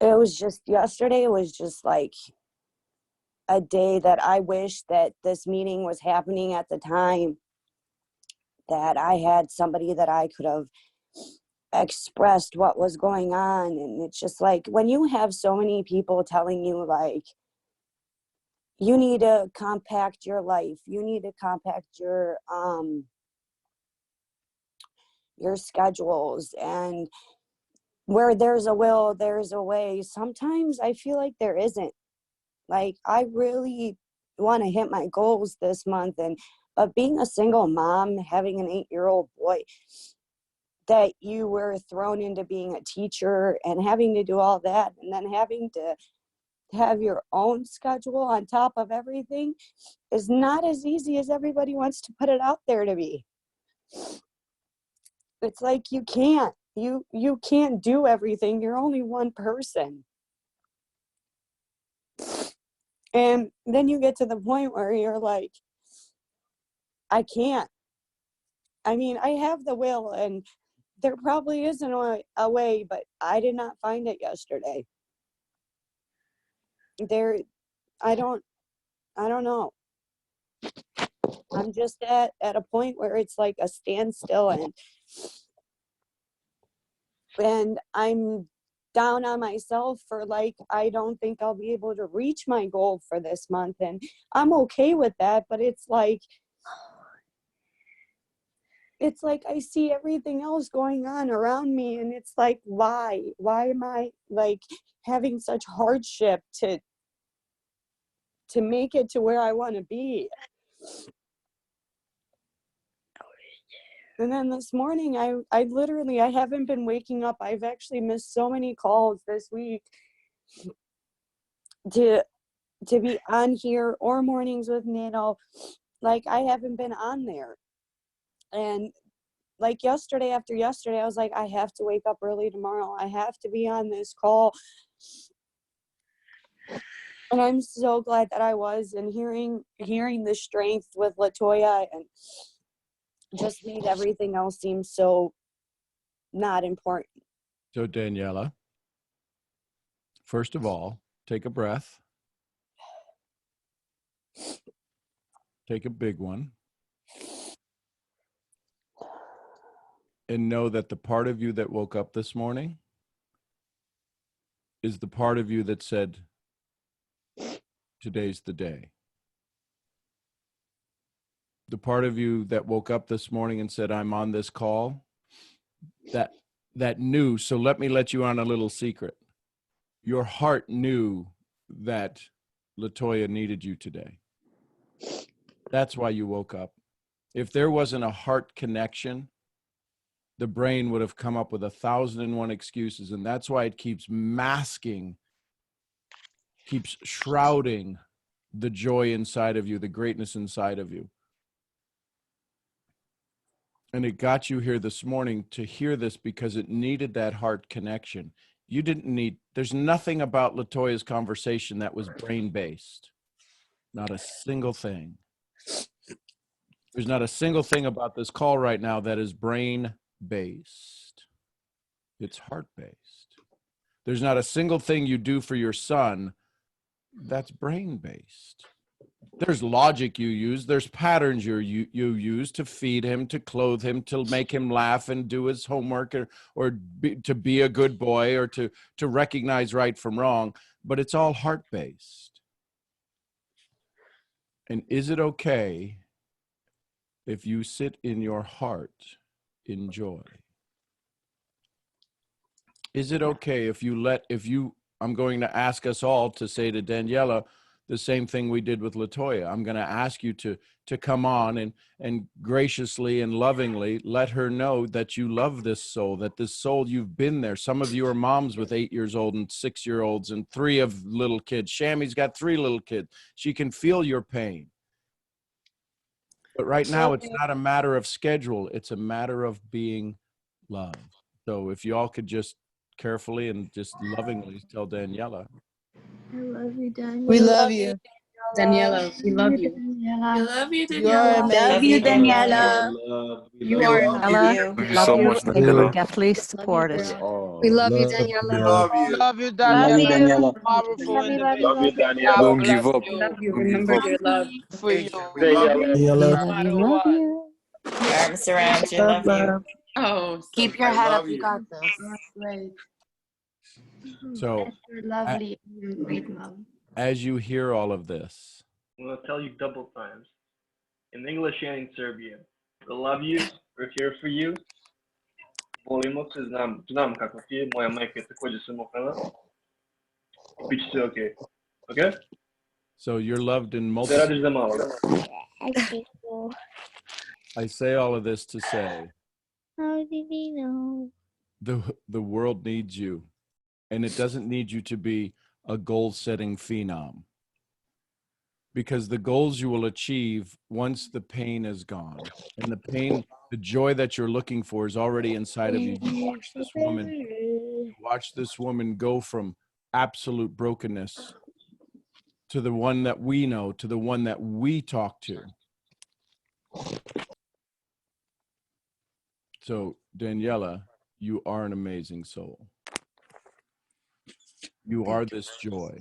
it was just, yesterday was just like a day that I wish that this meeting was happening at the time, that I had somebody that I could have expressed what was going on. And it's just like, when you have so many people telling you, like, you need to compact your life, you need to compact your schedules, and where there's a will, there's a way. Sometimes I feel like there isn't. Like, I really want to hit my goals this month, but being a single mom, having an 8-year-old boy, that you were thrown into being a teacher and having to do all that, and then having to have your own schedule on top of everything, is not as easy as everybody wants to put it out there to be. It's like, you can't do everything. You're only one person. And then you get to the point where you're like, I can't. I mean, I have the will, and there probably isn't a way, but I did not find it yesterday. I don't know. I'm just at a point where it's like a standstill, and I'm down on myself for, like, I don't think I'll be able to reach my goal for this month, and I'm okay with that. But it's like I see everything else going on around me, and it's like, why am I, like, having such hardship to make it to where I want to be? And then this morning, I literally, I haven't been waking up. I've actually missed so many calls this week to be on here, or mornings with Nano. Like, I haven't been on there. And like yesterday, after yesterday, I was like, I have to wake up early tomorrow. I have to be on this call. And I'm so glad that I was, and hearing the strength with LaToya, and just made everything else seem so not important. So, Daniela, first of all, take a breath. Take a big one. And know that the part of you that woke up this morning is the part of you that said, today's the day. The part of you that woke up this morning and said, I'm on this call, that knew. So let me let you on a little secret. Your heart knew that LaToya needed you today. That's why you woke up. If there wasn't a heart connection, the brain would have come up with 1,001 excuses. And that's why it keeps masking, keeps shrouding the joy inside of you, the greatness inside of you. And it got you here this morning to hear this because it needed that heart connection. You didn't need, there's nothing about LaToya's conversation that was brain-based. Not a single thing. There's not a single thing about this call right now that is brain-based. It's heart-based. There's not a single thing you do for your son that's brain-based. There's logic you use. There's patterns you use to feed him, to clothe him, to make him laugh and do his homework, to be a good boy, or to recognize right from wrong. But it's all heart-based. And is it okay if you sit in your heart in joy? Is it okay if I'm going to ask us all to say to Daniela the same thing we did with LaToya. I'm going to ask you to come on and graciously and lovingly let her know that you love this soul, that this soul, you've been there. Some of you are moms with 8-year-olds and 6-year-olds and 3 of little kids. Shammy's got 3 little kids. She can feel your pain. But right now, it's not a matter of schedule. It's a matter of being loved. So if you all could just carefully and just lovingly tell Daniela I love you, Daniel. We love you. Daniela, we love you. Daniela. love you, You're Love amazing. you, Daniela. Daniela. Love. We You love are you. enough. Love you. Thank you so much, We Daniela. love Love definitely you, support it. girl. We love you, Love Daniela. you. Love you, Love Daniela. you. Powerful Love you, individual. love you, love you. God Don't bless give up. We you. love you. Don't give Remember up. your love. For you. We love you. Daniela. No matter Love what. you. Arms around you. Love, Love you. love. Oh, so Keep your head up. You got this. Great. So, You're lovely. You're a great mom. as you hear all of this, I'm going to tell you double times, in English and in Serbian. We love you, we're here for you. Volimo se, znam kako ti je, moja majka je također samohrana. Biće sve okay. Okay? so you're loved in Da multiple. radiš za malo, da? I say all of this to say How did he know? the world needs you, and it doesn't need you to be a goal-setting phenom, because the goals you will achieve once the pain is gone, and the joy that you're looking for is already inside of you. You watch this woman go from absolute brokenness to the one that we know, to the one that we talk to. So, Daniela, you are an amazing soul. You are this joy.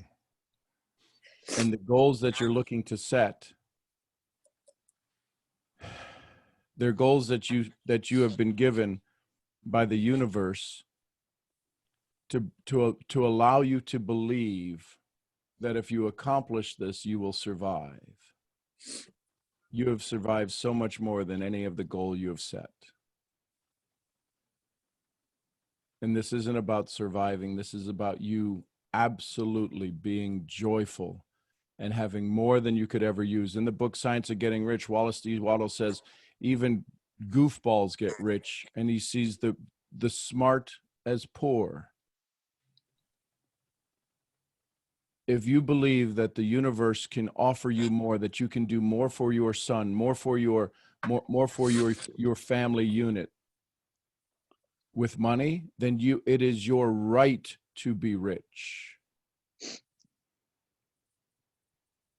And the goals that you're looking to set, they're goals that you have been given by the universe to allow you to believe that if you accomplish this, you will survive. You have survived so much more than any of the goal you have set. And this isn't about surviving. This is about you absolutely being joyful and having more than you could ever use. In the book, Science of Getting Rich, Wallace D. Waddell says, even goofballs get rich, and he sees the smart as poor. If you believe that the universe can offer you more, that you can do more for your son, more for your family unit with money, then it is your right to be rich.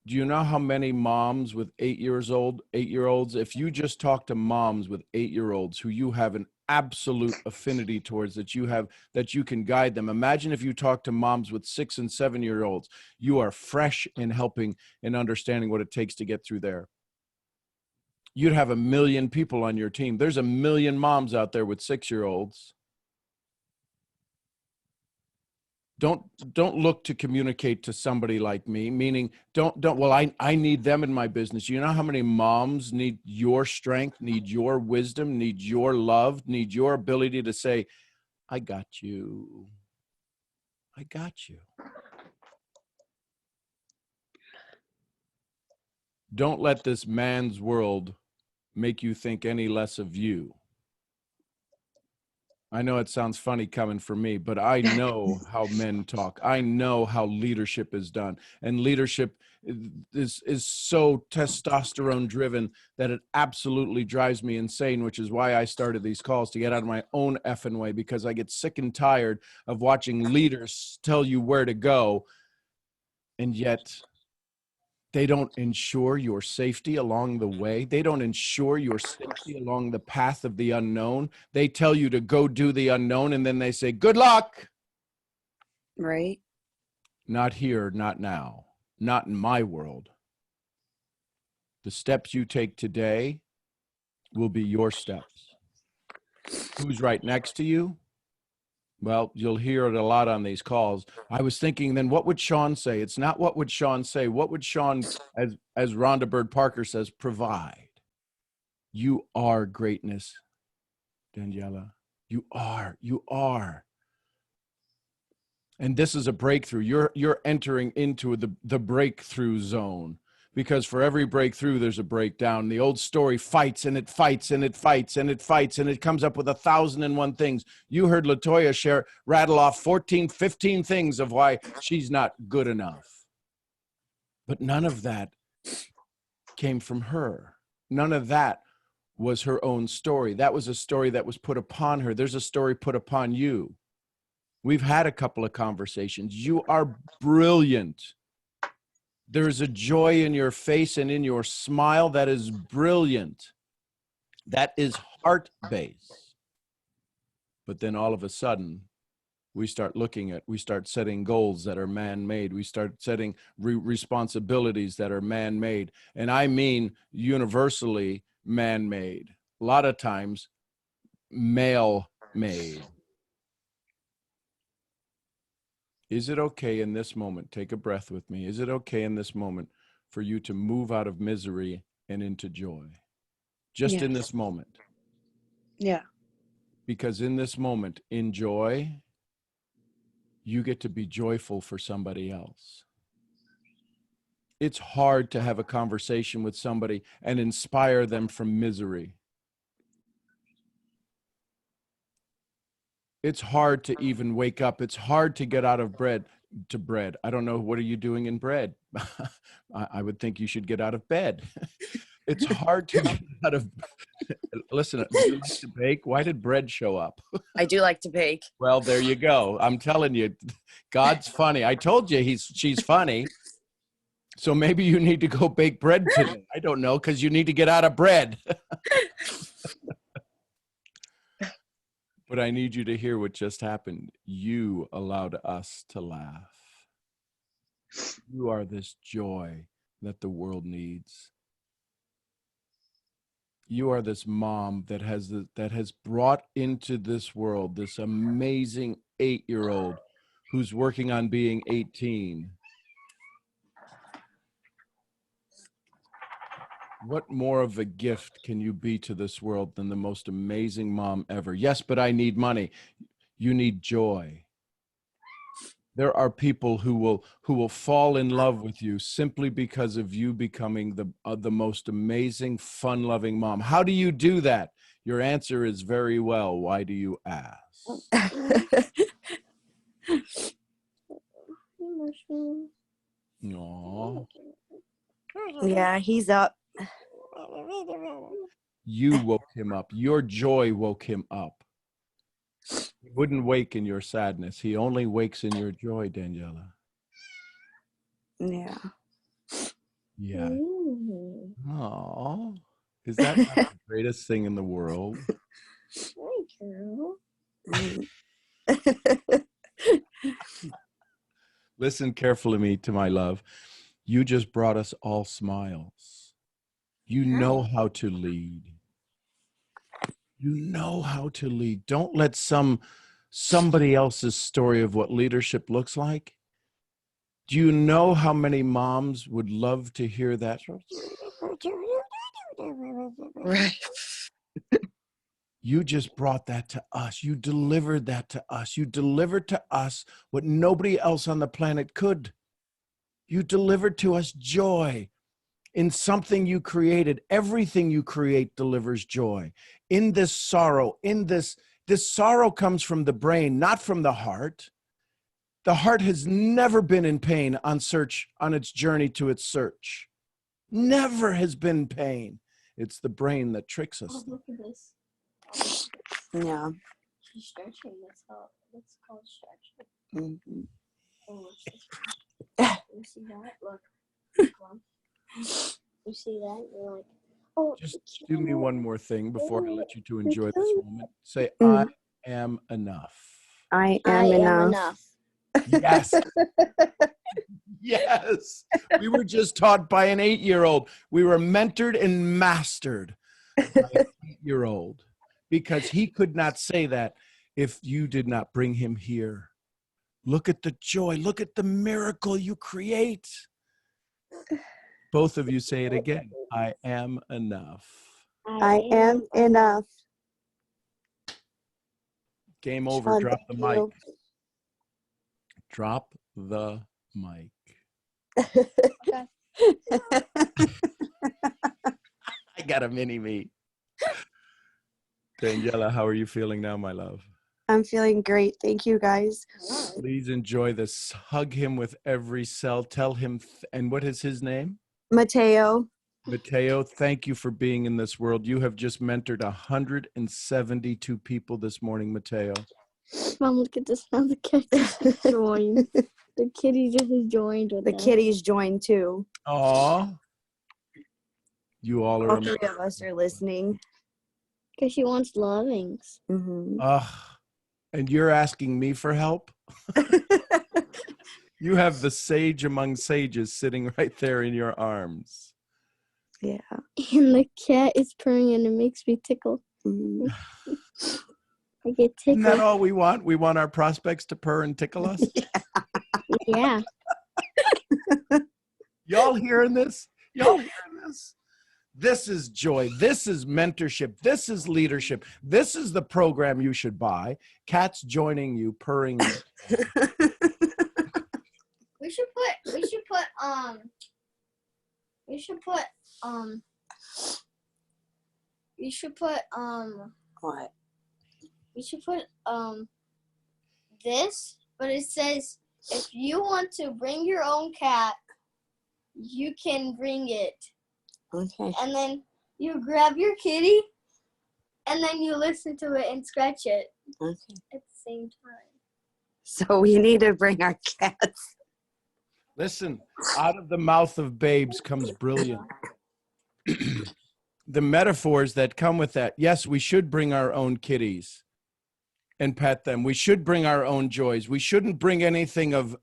Do you know how many moms with 8-year-olds, if you just talk to moms with 8-year-olds who you have an absolute affinity towards, that you can guide them. Imagine if you talk to moms with 6 and 7-year-olds, you are fresh in helping and understanding what it takes to get through there. You'd have 1 million people on your team. There's 1 million moms out there with 6-year-olds. Don't look to communicate to somebody like me, meaning I need them in my business. You know how many moms need your strength, need your wisdom, need your love, need your ability to say, I got you. I got you. Don't let this man's world make you think any less of you. I know it sounds funny coming from me, but I know how men talk. I know how leadership is done. And leadership is so testosterone driven that it absolutely drives me insane, which is why I started these calls, to get out of my own effing way, because I get sick and tired of watching leaders tell you where to go, and yet they don't ensure your safety along the way. They don't ensure your safety along the path of the unknown. They tell you to go do the unknown, and then they say, good luck. Right. Not here, not now, not in my world. The steps you take today will be your steps. Who's right next to you? Well, you'll hear it a lot on these calls. I was thinking, then what would Sean say? It's not what would Sean say. What would Sean, as Rhonda Bird Parker says, provide? You are greatness, Daniela. You are. And this is a breakthrough. You're entering into the breakthrough zone. Because for every breakthrough, there's a breakdown. The old story fights and it fights and it fights and it fights and it comes up with 1,001 things. You heard LaToya rattle off 14, 15 things of why she's not good enough. But none of that came from her. None of that was her own story. That was a story that was put upon her. There's a story put upon you. We've had a couple of conversations. You are brilliant. There's a joy in your face and in your smile that is brilliant. That is heart-based. But then all of a sudden, we start setting goals that are man-made. We start setting responsibilities that are man-made. And I mean universally man-made. A lot of times, male-made. Is it okay in this moment, take a breath with me, is it okay in this moment for you to move out of misery and into joy? Just in this moment. Yeah. Because in this moment, in joy, you get to be joyful for somebody else. It's hard to have a conversation with somebody and inspire them from misery. It's hard to even wake up. It's hard to get out of bread. I don't know. What are you doing in bread? I would think you should get out of bed. It's hard to get out of. Listen, do you like to bake? Why did bread show up? I do like to bake. Well, there you go. I'm telling you, God's funny. I told you she's funny. So maybe you need to go bake bread today. I don't know, because you need to get out of bread. But I need you to hear what just happened. You allowed us to laugh. You are this joy that the world needs. You are this mom that has brought into this world this amazing 8-year-old who's working on being 18. What more of a gift can you be to this world than the most amazing mom ever? Yes, but I need money. You need joy. There are people who will fall in love with you simply because of you becoming the most amazing, fun-loving mom. How do you do that? Your answer is very well. Why do you ask? Aww. Yeah, he's up. You woke him up. Your joy woke him up. He wouldn't wake in your sadness. He only wakes in your joy, Daniela. Yeah. Yeah. Oh, is that not the greatest thing in the world? Listen carefully to my love. You just brought us all smiles. You know how to lead. You know how to lead. Don't let somebody else's story of what leadership looks like. Do you know how many moms would love to hear that? Right. You just brought that to us. You delivered that to us. You delivered to us what nobody else on the planet could. You delivered to us joy in something you created. Everything you create delivers joy. In this sorrow, this sorrow comes from the brain, not from the heart. The heart has never been in pain on its journey to its search. Never has been pain. It's the brain that tricks us. Oh, look at this. Yeah. She's stretching. That's called stretching. Mm-hmm. Oh, watch this. You see that? Look. Mom. You see that? You're like, oh. Just do me one more thing before I let you to enjoy this moment. Say, Mm. I am enough. I am enough. Yes. Yes. We were just taught by an 8-year-old. We were mentored and mastered by an 8-year-old because he could not say that if you did not bring him here. Look at the joy. Look at the miracle you create. Both of you say it again. I am enough. I am enough. Game over. Sean, Drop the thank mic. you. Drop the mic. I got a mini-me. Daniela, how are you feeling now, my love? I'm feeling great. Thank you, guys. Please enjoy this. Hug him with every cell. Tell him, and what is his name? Mateo. Mateo, thank you for being in this world. You have just mentored 172 people this morning, Mateo. Mom, look at this now. The cat just joined. The kitty just joined with The us. kitties joined too. Aw. You all are All amazing. 3 of us are listening. Because she wants lovings. Mm-hmm. And you're asking me for help? You have the sage among sages sitting right there in your arms. Yeah. And the cat is purring and it makes me tickle. Mm-hmm. I get Isn't that tickled. all we want? We want our prospects to purr and tickle us? Yeah. Y'all hearing this? Y'all hearing this? This is joy. This is mentorship. This is leadership. This is the program you should buy. Cats joining you, purring you. We should put we should put What? we should put this, but it says if you want to bring your own cat, you can bring it. Okay. And then you grab your kitty and then you listen to it and scratch it Okay. at the same time. So we need to bring our cats. Listen, out of the mouth of babes comes brilliance. The metaphors that come with that. Yes, we should bring our own kitties and pet them. We should bring our own joys. We shouldn't bring anything of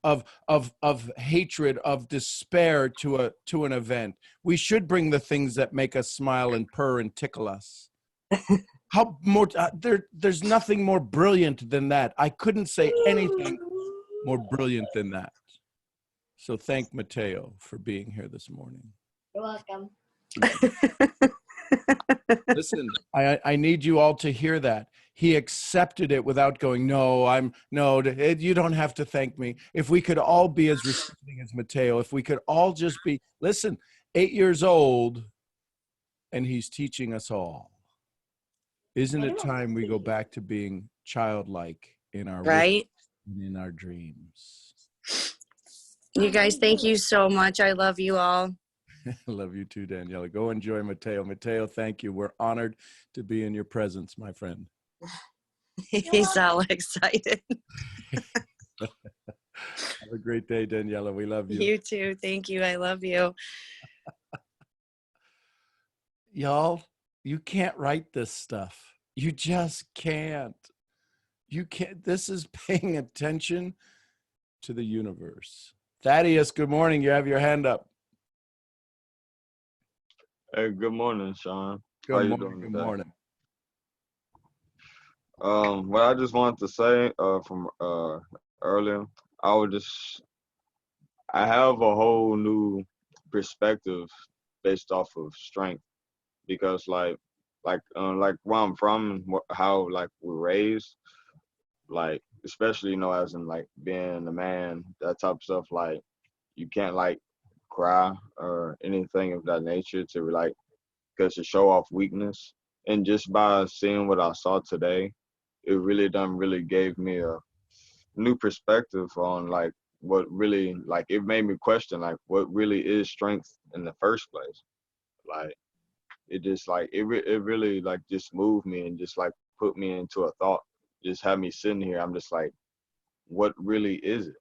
hatred, of despair to an event. We should bring the things that make us smile and purr and tickle us. How more there's nothing more brilliant than that. I couldn't say anything more brilliant than that. So thank Mateo for being here this morning. You're welcome. Listen, I need you all to hear that. He accepted it without going, you don't have to thank me. If we could all be as receiving as Mateo, if we could all just be, listen, 8 years old, and he's teaching us all. Isn't it time we go back to being childlike in our Right? wisdom and in our dreams? You guys, thank you so much. I love you all. I love you too, Daniela. Go enjoy Mateo. Mateo, thank you. We're honored to be in your presence, my friend. He's all excited. Have a great day, Daniela. We love you. You too. Thank you. I love you. Y'all, you can't write this stuff. You just can't. You can't. This is paying attention to the universe. Thaddeus, good morning. You have your hand up. Hey, good morning, Sean. Good How you morning. doing Good today? morning. What I just wanted to say from earlier, I have a whole new perspective based off of strength, because like where I'm from and how like we're raised, like especially as in like being a man, that type of stuff, like you can't like cry or anything of that nature to like, because to show off weakness. And just by seeing what I saw today, it really gave me a new perspective on like what really, like it made me question like what really is strength in the first place. Like it just like it really like just moved me and just like put me into a thought, just had me sitting here. I'm just like, what really is it?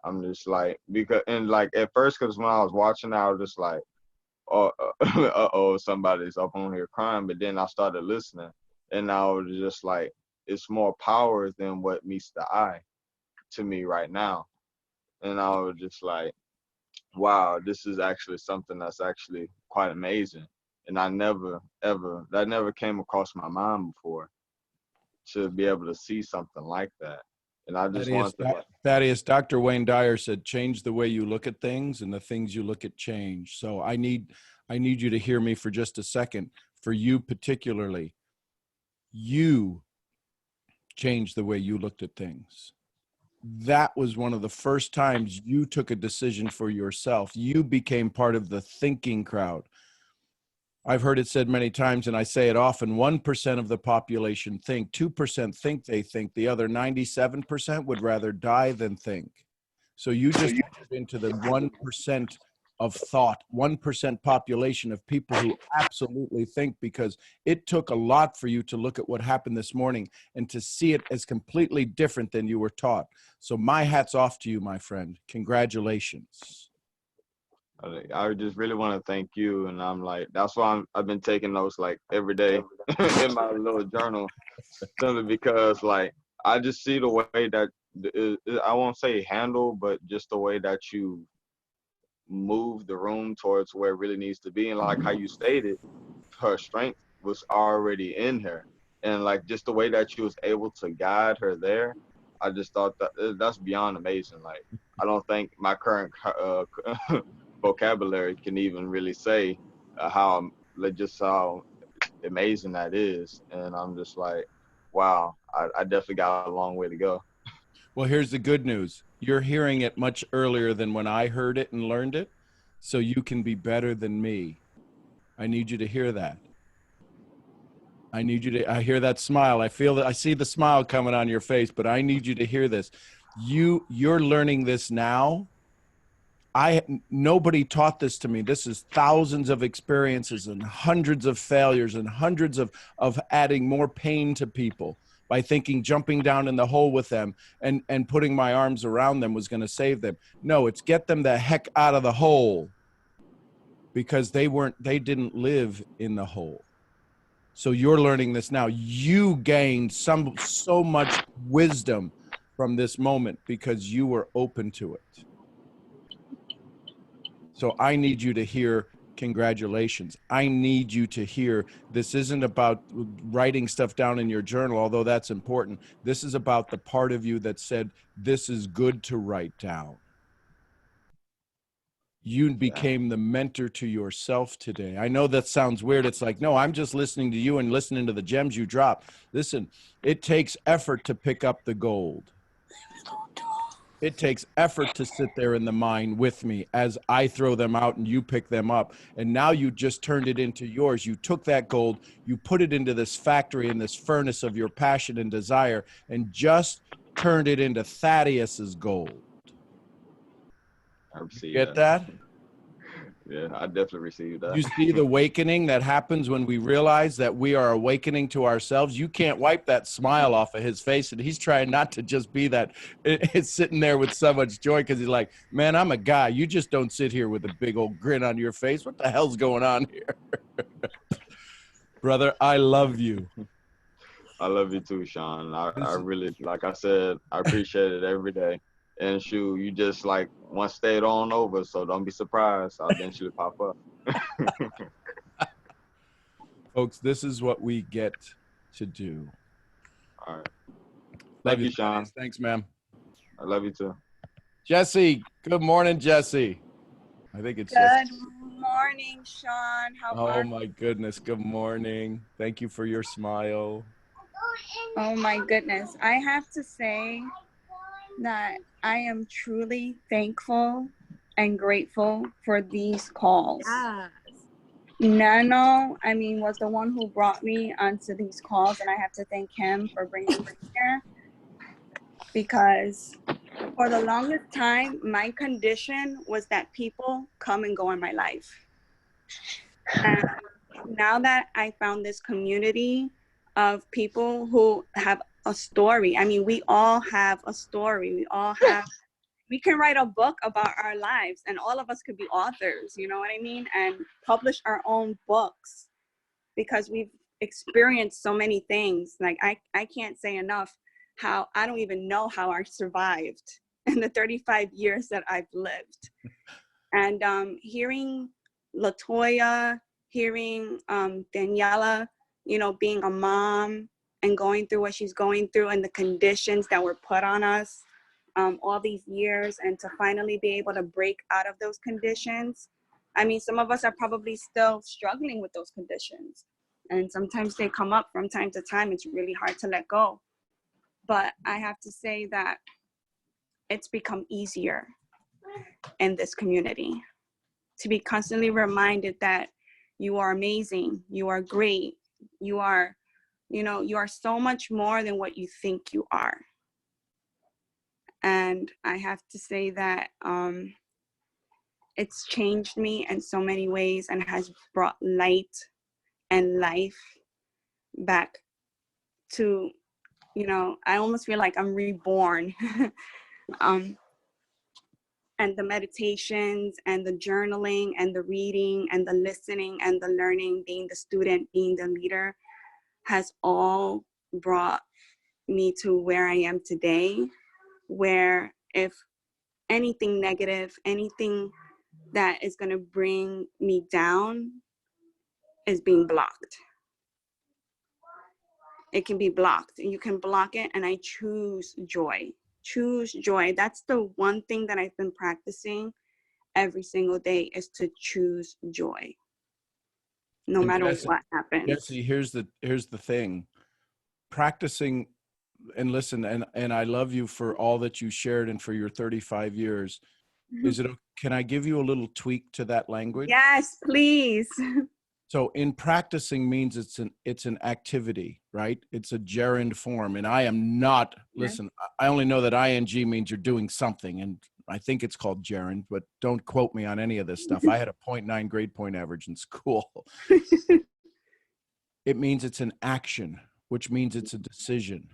I'm just like, because, and like at first, because when I was watching, I was just like, oh, somebody's up on here crying. But then I started listening, and I was just like, it's more power than what meets the eye to me right now. And I was just like, wow, this is actually something that's actually quite amazing. And that never came across my mind before, to be able to see something like that. And I just wanted to Thaddeus, Dr. Wayne Dyer said, change the way you look at things and the things you look at change. So I need you to hear me for just a second. For you particularly, you changed the way you looked at things. That was one of the first times you took a decision for yourself. You became part of the thinking crowd. I've heard it said many times, and I say it often, 1% of the population think, 2% think they think, the other 97% would rather die than think. So you just entered into the 1% of thought, 1% population of people who absolutely think, because it took a lot for you to look at what happened this morning and to see it as completely different than you were taught. So my hat's off to you, my friend. Congratulations. I just really want to thank you, and I'm like, that's why I've been taking notes like every day in my little journal, simply because like I just see the way that I won't say handle, but just the way that you move the room towards where it really needs to be, and like how you stated, her strength was already in her, and like just the way that you was able to guide her there. I just thought that that's beyond amazing. Like I don't think my current vocabulary can even really say how like just how amazing that is, and I'm just like, wow, I definitely got a long way to go. Well, here's the good news. You're hearing it much earlier than when I heard it and learned it, so you can be better than me. I need you to hear that. I need you to, I hear that smile. I feel that, I see the smile coming on your face, but I need you to hear this. You're learning this now. Nobody taught this to me. This is thousands of experiences and hundreds of failures and hundreds of adding more pain to people by thinking jumping down in the hole with them and putting my arms around them was going to save them. No, it's get them the heck out of the hole, because they didn't live in the hole. So you're learning this now. You gained so much wisdom from this moment because you were open to it. So I need you to hear congratulations. I need you to hear this isn't about writing stuff down in your journal, although that's important. This is about the part of you that said, this is good to write down. You became the mentor to yourself today. I know that sounds weird. It's like, no, I'm just listening to you and listening to the gems you drop. Listen, it takes effort to pick up the gold. It takes effort to sit there in the mine with me as I throw them out and you pick them up. And now you just turned it into yours. You took that gold, you put it into this factory in this furnace of your passion and desire, and just turned it into Thaddeus's gold. I received Get that? Yeah, I definitely received that. You see the awakening that happens when we realize that we are awakening to ourselves. You can't wipe that smile off of his face, and he's trying not to just be that. It's sitting there with so much joy because he's like, man, I'm a guy. You just don't sit here with a big old grin on your face. What the hell's going on here? Brother, I love you. I love you too, Sean. I really, like I said, I appreciate it every day. And shoot, you just like one stayed on over, so don't be surprised. I'll eventually pop up. Folks, this is what we get to do. All right. Love Thank you, Sean. Thanks, ma'am. I love you too. Jesse, good morning, Jesse. I think it's Good Jesse. morning, Sean. How Oh are my goodness. Good morning. Thank you for your smile. Oh my goodness. I have to say that I am truly thankful and grateful for these calls. Yes. Nano, I mean, was the one who brought me onto these calls, and I have to thank him for bringing me here, because for the longest time, my condition was that people come and go in my life. And now that I found this community of people who have a story. I mean, we all have a story. We can write a book about our lives, and all of us could be authors, you know what I mean? And publish our own books because we've experienced so many things. Like I can't say enough how I don't even know how I survived in the 35 years that I've lived. And hearing LaToya, hearing Daniela, you know, being a mom and going through what she's going through and the conditions that were put on us all these years, and to finally be able to break out of those conditions. I mean, some of us are probably still struggling with those conditions, and sometimes they come up from time to time. It's really hard to let go. But I have to say that it's become easier in this community to be constantly reminded that you are amazing, you are great, you are, you know, you are so much more than what you think you are. And I have to say that it's changed me in so many ways and has brought light and life back to, you know, I almost feel like I'm reborn. And the meditations and the journaling and the reading and the listening and the learning, being the student, being the leader, has all brought me to where I am today, where if anything negative, anything that is going to bring me down is being blocked. It can be blocked. You can block it, and I choose joy. Choose joy. That's the one thing that I've been practicing every single day, is to choose joy, no And matter Jesse, what happens. Jesse, here's the thing. Practicing, and listen, and I love you for all that you shared and for your 35 years. Is it? Can I give you a little tweak to that language? Yes, please. So in practicing means it's an activity, right? It's a gerund form. And I am not, listen, I only know that ing means you're doing something. And I think it's called gerund, but don't quote me on any of this stuff. I had a 0.9 grade point average in school. It means it's an action, which means it's a decision.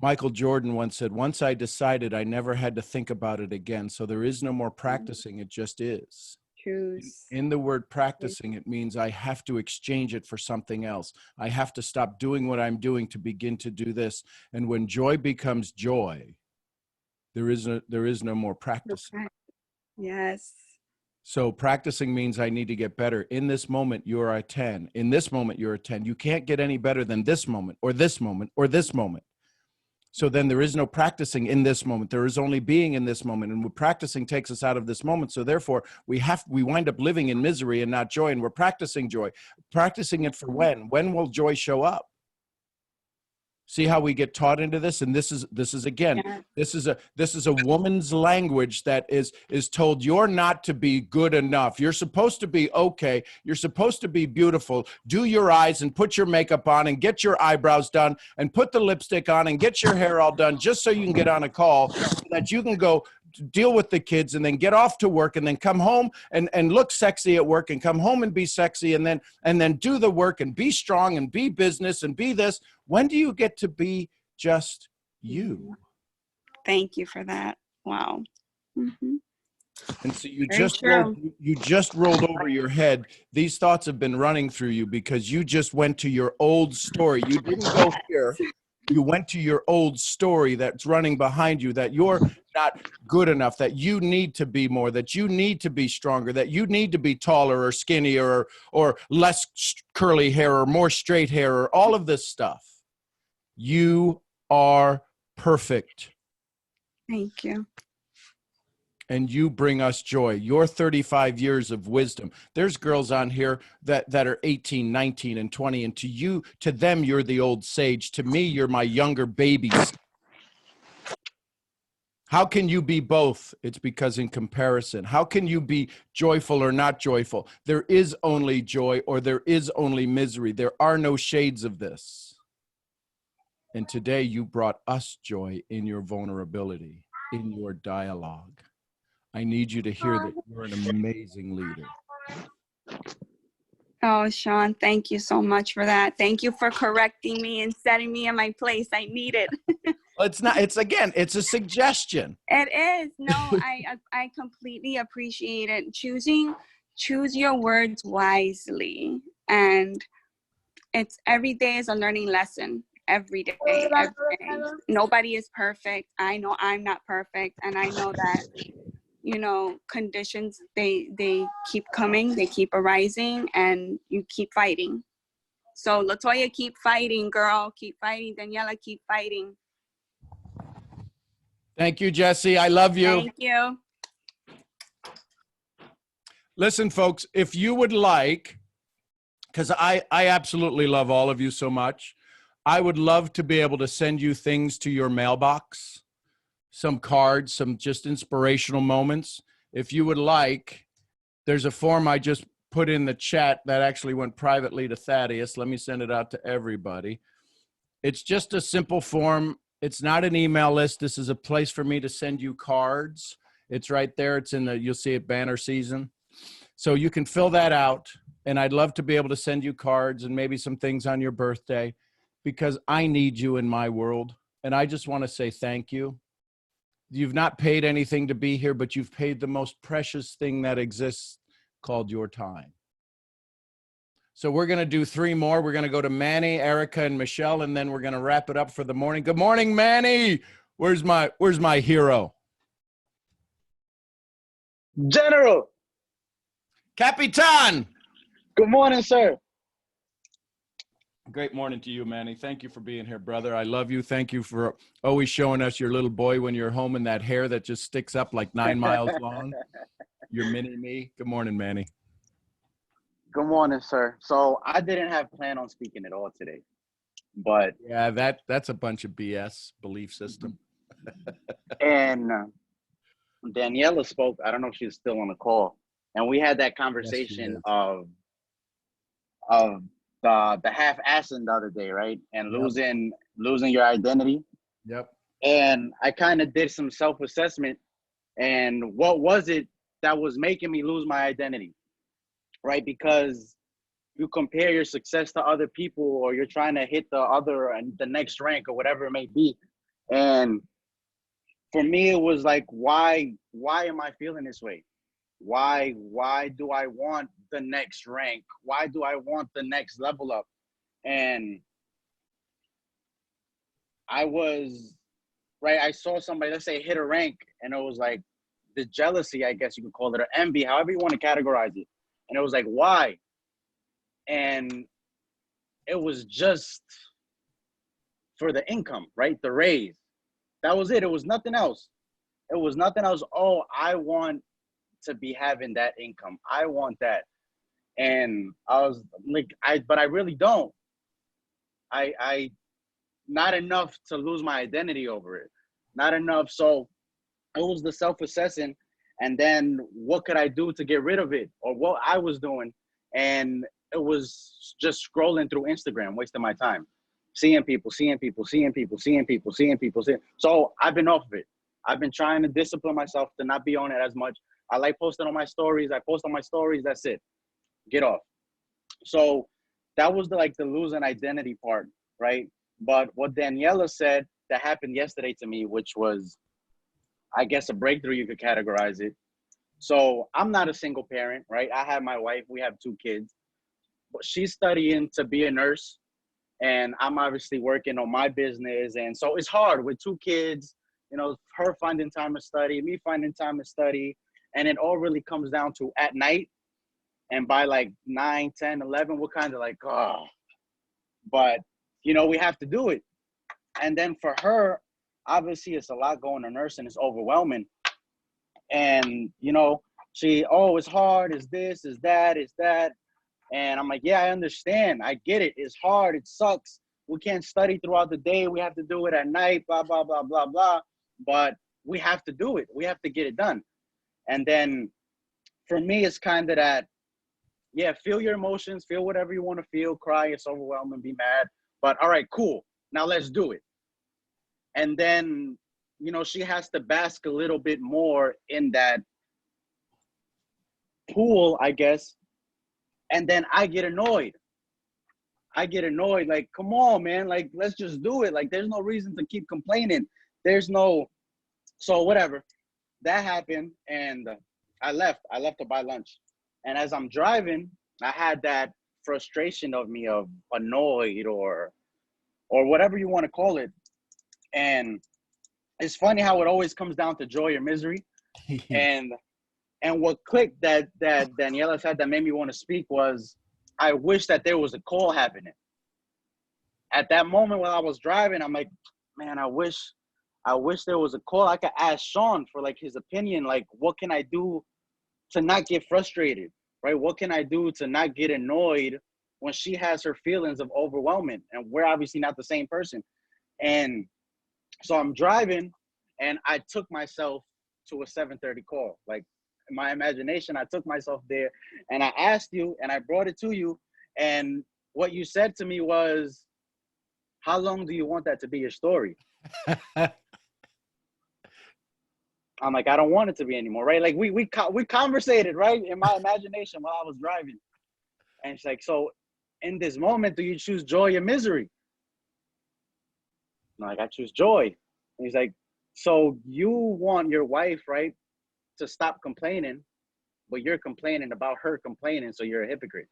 Michael Jordan once said, once I decided, I never had to think about it again. So there is no more practicing. It just is. Choose. In the word practicing, it means I have to exchange it for something else. I have to stop doing what I'm doing to begin to do this. And when joy becomes joy, there is no more practicing. Yes. So practicing means I need to get better. In this moment, you're a 10. In this moment, you're a 10. You can't get any better than this moment or this moment or this moment. So then there is no practicing in this moment. There is only being in this moment. And practicing takes us out of this moment. So therefore, we wind up living in misery and not joy. And we're practicing joy. Practicing it for when? When will joy show up? See how we get taught into this? And this is again, this is a woman's language that is told you're not to be good enough. You're supposed to be okay. You're supposed to be beautiful. Do your eyes and put your makeup on and get your eyebrows done and put the lipstick on and get your hair all done just so you can get on a call so that you can go deal with the kids and then get off to work and then come home and look sexy at work and come home and be sexy and then do the work and be strong and be business and be this. When do you get to be just you? Thank you for that. Wow. Mm-hmm. And so you just rolled over your head. These thoughts have been running through you because you just went to your old story. You didn't go here. You went to your old story that's running behind you, that you're not good enough, that you need to be more, that you need to be stronger, that you need to be taller or skinnier or less curly hair or more straight hair or all of this stuff. You are perfect. Thank you. And you bring us joy. Your 35 years of wisdom. There's girls on here that are 18, 19, and 20. And to them, you're the old sage. To me, you're my younger babies. How can you be both? It's because in comparison. How can you be joyful or not joyful? There is only joy or there is only misery. There are no shades of this. And today you brought us joy in your vulnerability, in your dialogue. I need you to hear that you're an amazing leader. Oh, Sean, thank you so much for that. Thank you for correcting me and setting me in my place. I need it. Well, it's not, it's a suggestion. It is. No, I completely appreciate it. Choose your words wisely. And it's every day is a learning lesson. Every day. Nobody is perfect. I know I'm not perfect. And I know that, you know, conditions, they keep coming, they keep arising, and you keep fighting. So Latoya, keep fighting, girl. Keep fighting. Daniela, keep fighting. Thank you, Jesse. I love you. Thank you. Listen, folks, if you would like, because I absolutely love all of you so much, I would love to be able to send you things to your mailbox, some cards, some just inspirational moments. If you would like, there's a form I just put in the chat that actually went privately to Thaddeus. Let me send it out to everybody. It's just a simple form. It's not an email list. This is a place for me to send you cards. It's right there. It's in the, you'll see it banner season. So you can fill that out. And I'd love to be able to send you cards and maybe some things on your birthday, because I need you in my world. And I just want to say thank you. You've not paid anything to be here, but you've paid the most precious thing that exists, called your time. So we're going to do 3 more. We're going to go to Manny, Erica, and Michelle, and then we're going to wrap it up for the morning. Good morning, Manny. Where's my hero? General. Capitan. Good morning, sir. Great morning to you, Manny. Thank you for being here, brother. I love you. Thank you for always showing us your little boy when you're home and that hair that just sticks up like 9 miles long. Your mini me. Good morning, Manny. Good morning, sir. So I didn't have planned on speaking at all today, but yeah, that's a bunch of BS belief system. And Daniela spoke. I don't know if she's still on the call, and we had that conversation of the half-assing the other day, right? And losing your identity. Yep. And I kind of did some self-assessment, and what was it that was making me lose my identity, right? Because you compare your success to other people, or you're trying to hit the next rank or whatever it may be. And for me, it was like, why am I feeling this way? Why do I want the next rank? Why do I want the next level up? And I was, right, I saw somebody, let's say, hit a rank, and it was like the jealousy, I guess you could call it, or envy, however you want to categorize it. And it was like, why? And it was just for the income, right? The raise. That was it. It was nothing else. It was nothing else. Oh, I want to be having that income. I want that. And I was like, but I really don't. I not enough to lose my identity over it. Not enough. So it was the self-assessing, and then what could I do to get rid of it, or what I was doing. And it was just scrolling through Instagram, wasting my time, seeing people. So I've been off of it. I've been trying to discipline myself to not be on it as much. I like posting on my stories. I post on my stories. That's it. Get off. So that was the losing identity part, right? But what Daniela said that happened yesterday to me, which was, I guess, a breakthrough, you could categorize it. So I'm not a single parent, right? I have my wife. We have 2 kids. But she's studying to be a nurse, and I'm obviously working on my business. And so it's hard with 2 kids, you know, her finding time to study, me finding time to study. And it all really comes down to at night. And by like 9, 10, 11, we're kind of like, oh, but, you know, we have to do it. And then for her, obviously, it's a lot going to nursing. It's overwhelming. And, you know, it's hard. It's this, it's that, it's that. And I'm like, yeah, I understand. I get it. It's hard. It sucks. We can't study throughout the day. We have to do it at night, blah, blah, blah, blah, blah. But we have to do it. We have to get it done. And then for me, it's kind of that, yeah, feel your emotions, feel whatever you want to feel, cry, it's overwhelming, be mad. But all right, cool. Now let's do it. And then, you know, she has to bask a little bit more in that pool, I guess. And then I get annoyed. Like, come on, man. Like, let's just do it. Like, there's no reason to keep complaining. So whatever. That happened, and I left to buy lunch. And as I'm driving, I had that frustration of me of annoyed or whatever you want to call it. And it's funny how it always comes down to joy or misery. And what clicked that Daniela said that made me want to speak was, I wish that there was a call happening. At that moment when I was driving, I'm like, man, I wish there was a call. I could ask Sean for like his opinion. Like, what can I do to not get frustrated, right? What can I do to not get annoyed when she has her feelings of overwhelmment? And we're obviously not the same person. And so I'm driving, and I took myself to a 7:30 call. Like, in my imagination, I took myself there, and I asked you, and I brought it to you. And what you said to me was, how long do you want that to be your story? I'm like, I don't want it to be anymore, right? Like we conversated, right, in my imagination while I was driving. And she's like, so in this moment, do you choose joy or misery? I'm like, I choose joy. And he's like, so you want your wife, right, to stop complaining, but you're complaining about her complaining, so you're a hypocrite.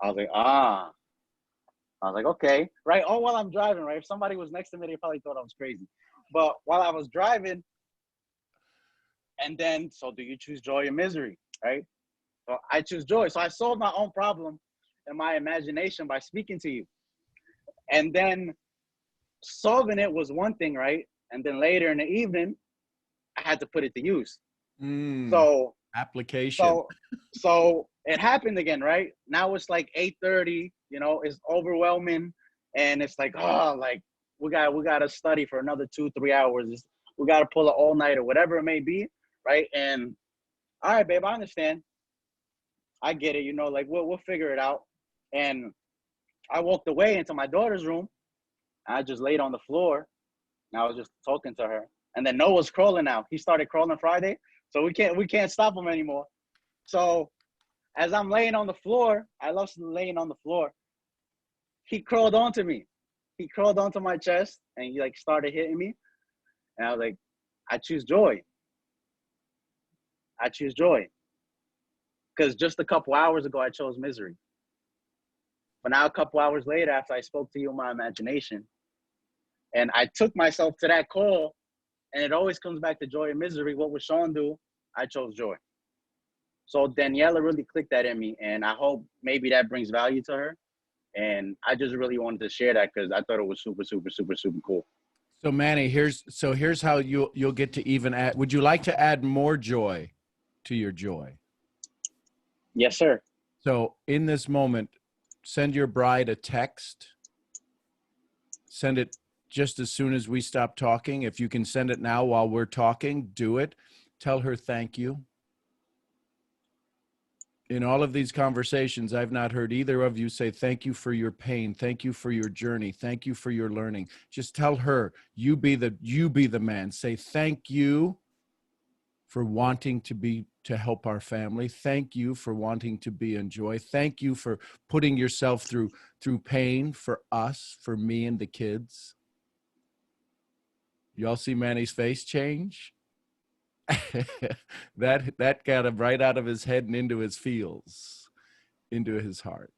I was like, ah. I was like, okay, right? All while I'm driving, right? If somebody was next to me, they probably thought I was crazy. But while I was driving, and then, so do you choose joy or misery, right? So I choose joy. So I solved my own problem in my imagination by speaking to you. And then solving it was one thing, right? And then later in the evening, I had to put it to use. So application. So it happened again, right? Now it's like 8:30, you know, it's overwhelming. And it's like, oh, like we got to study for another 2-3 hours. We got to pull an all-night or whatever it may be, right? And all right, babe, I understand. I get it, you know, like we'll figure it out. And I walked away into my daughter's room. I just laid on the floor and I was just talking to her. And then Noah's crawling now. He started crawling Friday, so we can't stop him anymore. So as I'm laying on the floor, I love laying on the floor. He crawled onto me. He crawled onto my chest and he like started hitting me. And I was like, I choose joy. I choose joy. Because just a couple hours ago, I chose misery. But now a couple hours later, after I spoke to you in my imagination, and I took myself to that call, and it always comes back to joy and misery. What would Sean do? I chose joy. So Daniela really clicked that in me, and I hope maybe that brings value to her. And I just really wanted to share that because I thought it was super, super, super, super cool. So Manny, here's how you'll get to even add. Would you like to add more joy to your joy? Yes, sir. So in this moment, send your bride a text. Send it just as soon as we stop talking. If you can send it now while we're talking, do it. Tell her thank you. In all of these conversations, I've not heard either of you say thank you for your pain, thank you for your journey, thank you for your learning. Just tell her, you be the man. Say thank you for wanting to help our family. Thank you for wanting to be in joy. Thank you for putting yourself through pain for us, for me and the kids. Y'all see Manny's face change? that got him right out of his head and into his feels, into his heart.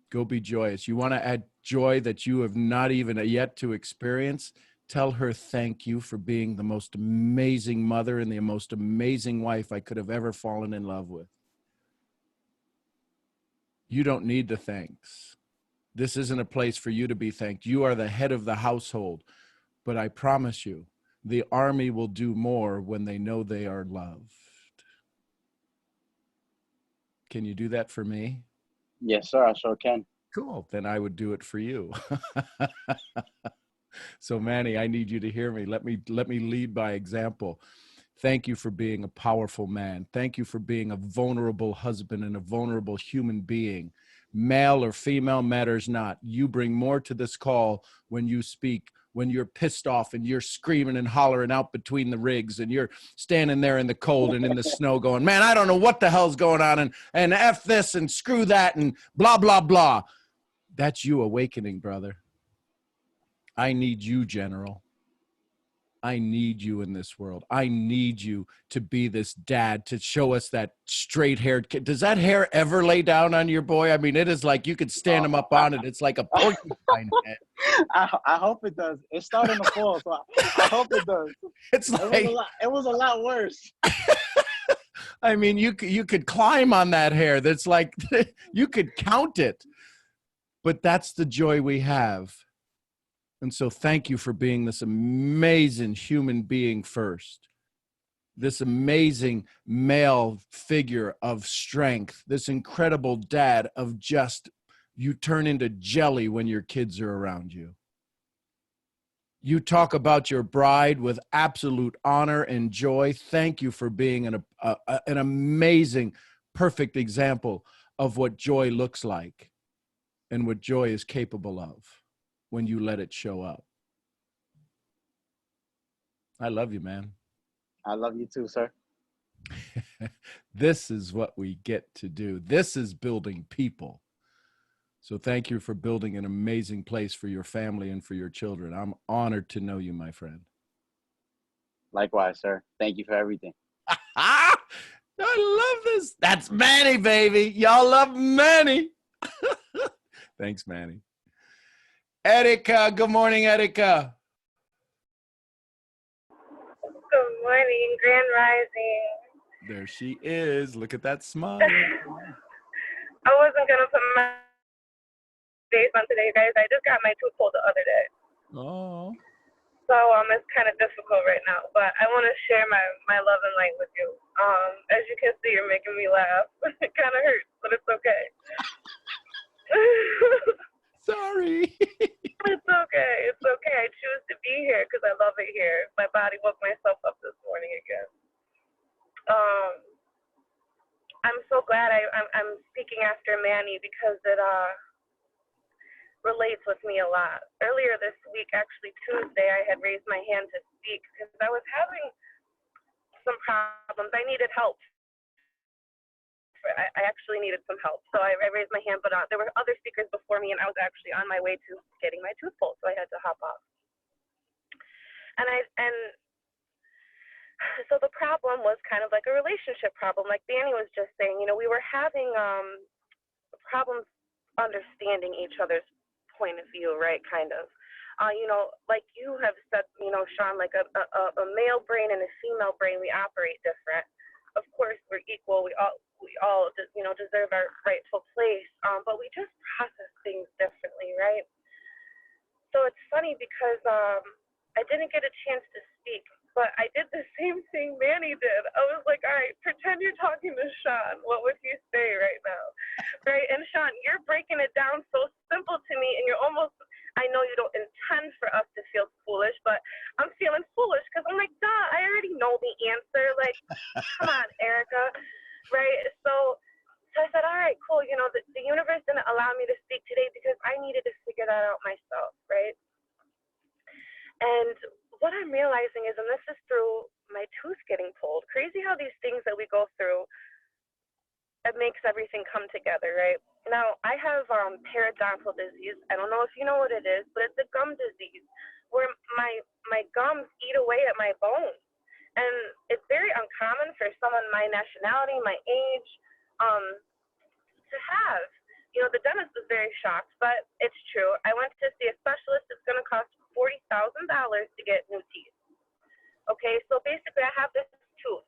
Go be joyous. You want to add joy that you have not even yet to experience? Tell her thank you for being the most amazing mother and the most amazing wife I could have ever fallen in love with. You don't need the thanks. This isn't a place for you to be thanked. You are the head of the household. But I promise you, the army will do more when they know they are loved. Can you do that for me? Yes, sir. I sure can. Cool. Then I would do it for you. So Manny, I need you to hear me. Let me lead by example. Thank you for being a powerful man. Thank you for being a vulnerable husband and a vulnerable human being. Male or female matters not. You bring more to this call when you speak, when you're pissed off and you're screaming and hollering out between the rigs and you're standing there in the cold and in the snow going, man, I don't know what the hell's going on and F this and screw that and blah, blah, blah. That's you awakening, brother. I need you, General. I need you in this world. I need you to be this dad, to show us that straight-haired kid. Does that hair ever lay down on your boy? I mean, it is like you could stand him up on it. It's like a porcupine head. I hope it does. It's starting to fall, so I hope it does. It's like it was a lot worse. I mean, you could climb on that hair. That's like you could count it. But that's the joy we have. And so thank you for being this amazing human being first. This amazing male figure of strength. This incredible dad of just, you turn into jelly when your kids are around you. You talk about your bride with absolute honor and joy. Thank you for being an amazing, perfect example of what joy looks like and what joy is capable of when you let it show up. I love you, man. I love you too, sir. This is what we get to do. This is building people. So thank you for building an amazing place for your family and for your children. I'm honored to know you, my friend. Likewise, sir. Thank you for everything. I love this. That's Manny, baby. Y'all love Manny. Thanks, Manny. Erica, good morning, Erica. Good morning, Grand Rising. There she is. Look at that smile. I wasn't gonna put my face on today, guys. I just got my tooth pulled the other day, Oh. so it's kind of difficult right now. But I want to share my love and light with you. As you can see, you're making me laugh. It kind of hurts, but it's okay. Sorry. It's okay. It's okay. I choose to be here because I love it here. My body woke myself up this morning again. I'm so glad I'm speaking after Manny because it relates with me a lot. Earlier this week, actually Tuesday, I had raised my hand to speak because I was having some problems. I needed help. I actually needed some help. So I raised my hand, but there were other speakers before me, and I was actually on my way to getting my tooth pulled, so I had to hop off. So the problem was kind of like a relationship problem. Like Danny was just saying, we were having problems understanding each other's point of view, right? Kind of. Like you have said, Sean, like a male brain and a female brain, we operate different. Of course, we're equal. We all deserve our rightful place, but we just process things differently, right? So it's funny because I didn't get a chance to speak, but I did the same thing Manny did. I was like, all right, pretend you're talking to Sean. What would you say right now? Right? And Sean, you're breaking it down so simple to me, and you're almost, I know you don't intend for us to feel foolish, but I'm feeling foolish because I'm like, duh, I already know the answer. Like, come on, Erica. Right? So I said, all right, cool. The universe didn't allow me to speak today because I needed to figure that out myself, right? And what I'm realizing is, and this is through my tooth getting pulled, crazy how these things that we go through, it makes everything come together, right? Now, I have periodontal disease. I don't know if you know what it is, but it's a gum disease where my gums eat away at my bones. And it's very uncommon for someone my nationality, my age, to have. The dentist was very shocked, but it's true. I went to see a specialist. It's going to cost $40,000 to get new teeth. Okay, so basically I have this tooth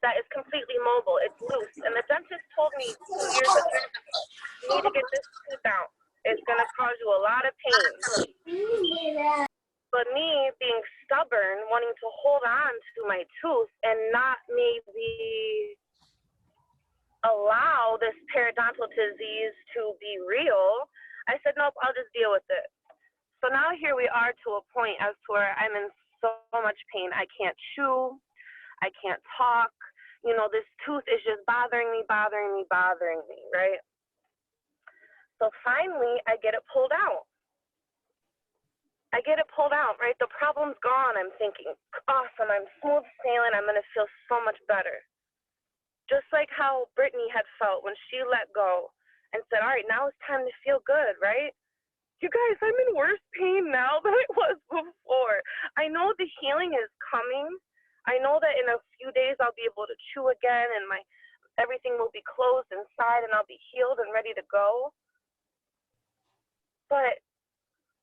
that is completely mobile. It's loose. And the dentist told me 2 years ago, you need to get this tooth out. It's going to cause you a lot of pain. But me being stubborn, wanting to hold on to my tooth and not maybe allow this periodontal disease to be real, I said, nope, I'll just deal with it. So now here we are to a point as to where I'm in so much pain. I can't chew. I can't talk. This tooth is just bothering me, right? So finally, I get it pulled out. Right? The problem's gone. I'm thinking, awesome, I'm smooth sailing. I'm going to feel so much better. Just like how Brittany had felt when she let go and said, all right, now it's time to feel good, right? You guys, I'm in worse pain now than I was before. I know the healing is coming. I know that in a few days I'll be able to chew again and everything will be closed inside and I'll be healed and ready to go. But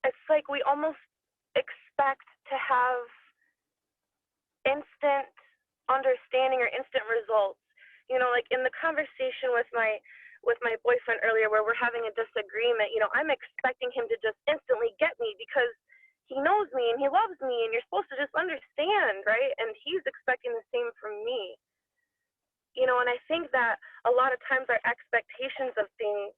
it's like we almost expect to have instant understanding or instant results. Like in the conversation with my boyfriend earlier where we're having a disagreement, I'm expecting him to just instantly get me because he knows me and he loves me and you're supposed to just understand, right? And he's expecting the same from me. And I think that a lot of times our expectations of things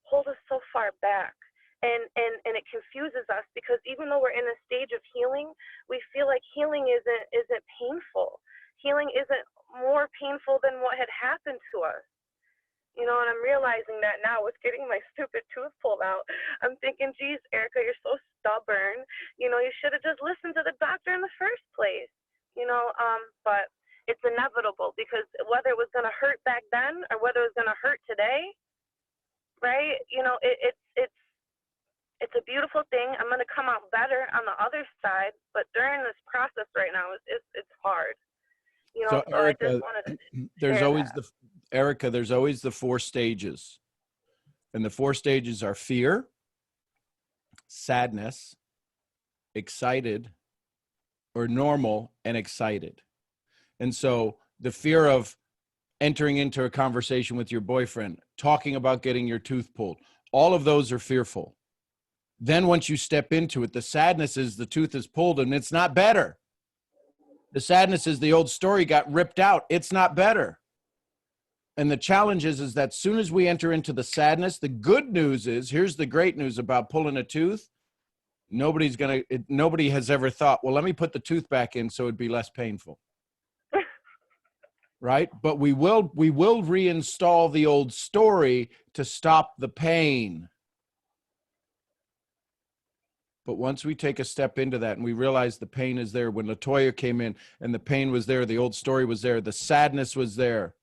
hold us so far back. And it confuses us because even though we're in a stage of healing, we feel like healing isn't painful. Healing isn't more painful than what had happened to us. And I'm realizing that now with getting my stupid tooth pulled out. I'm thinking, geez, Erica, you're so stubborn. You should have just listened to the doctor in the first place. but it's inevitable because whether it was going to hurt back then or whether it was going to hurt today, right? It's a beautiful thing. I'm going to come out better on the other side, but during this process right now, it's hard. So So I Erica, just wanted to there's share always that. there's always the 4 stages. And the 4 stages are fear, sadness, excited, or normal and excited. And so the fear of entering into a conversation with your boyfriend, talking about getting your tooth pulled, all of those are fearful. Then once you step into it, the sadness is the tooth is pulled and it's not better. The sadness is the old story got ripped out. It's not better. And the challenge is that as soon as we enter into the sadness, the good news is, here's the great news about pulling a tooth. Nobody has ever thought, well, let me put the tooth back in so it'd be less painful. Right? But we will reinstall the old story to stop the pain. But once we take a step into that and we realize the pain is there, when LaToya came in and the pain was there, the old story was there, the sadness was there,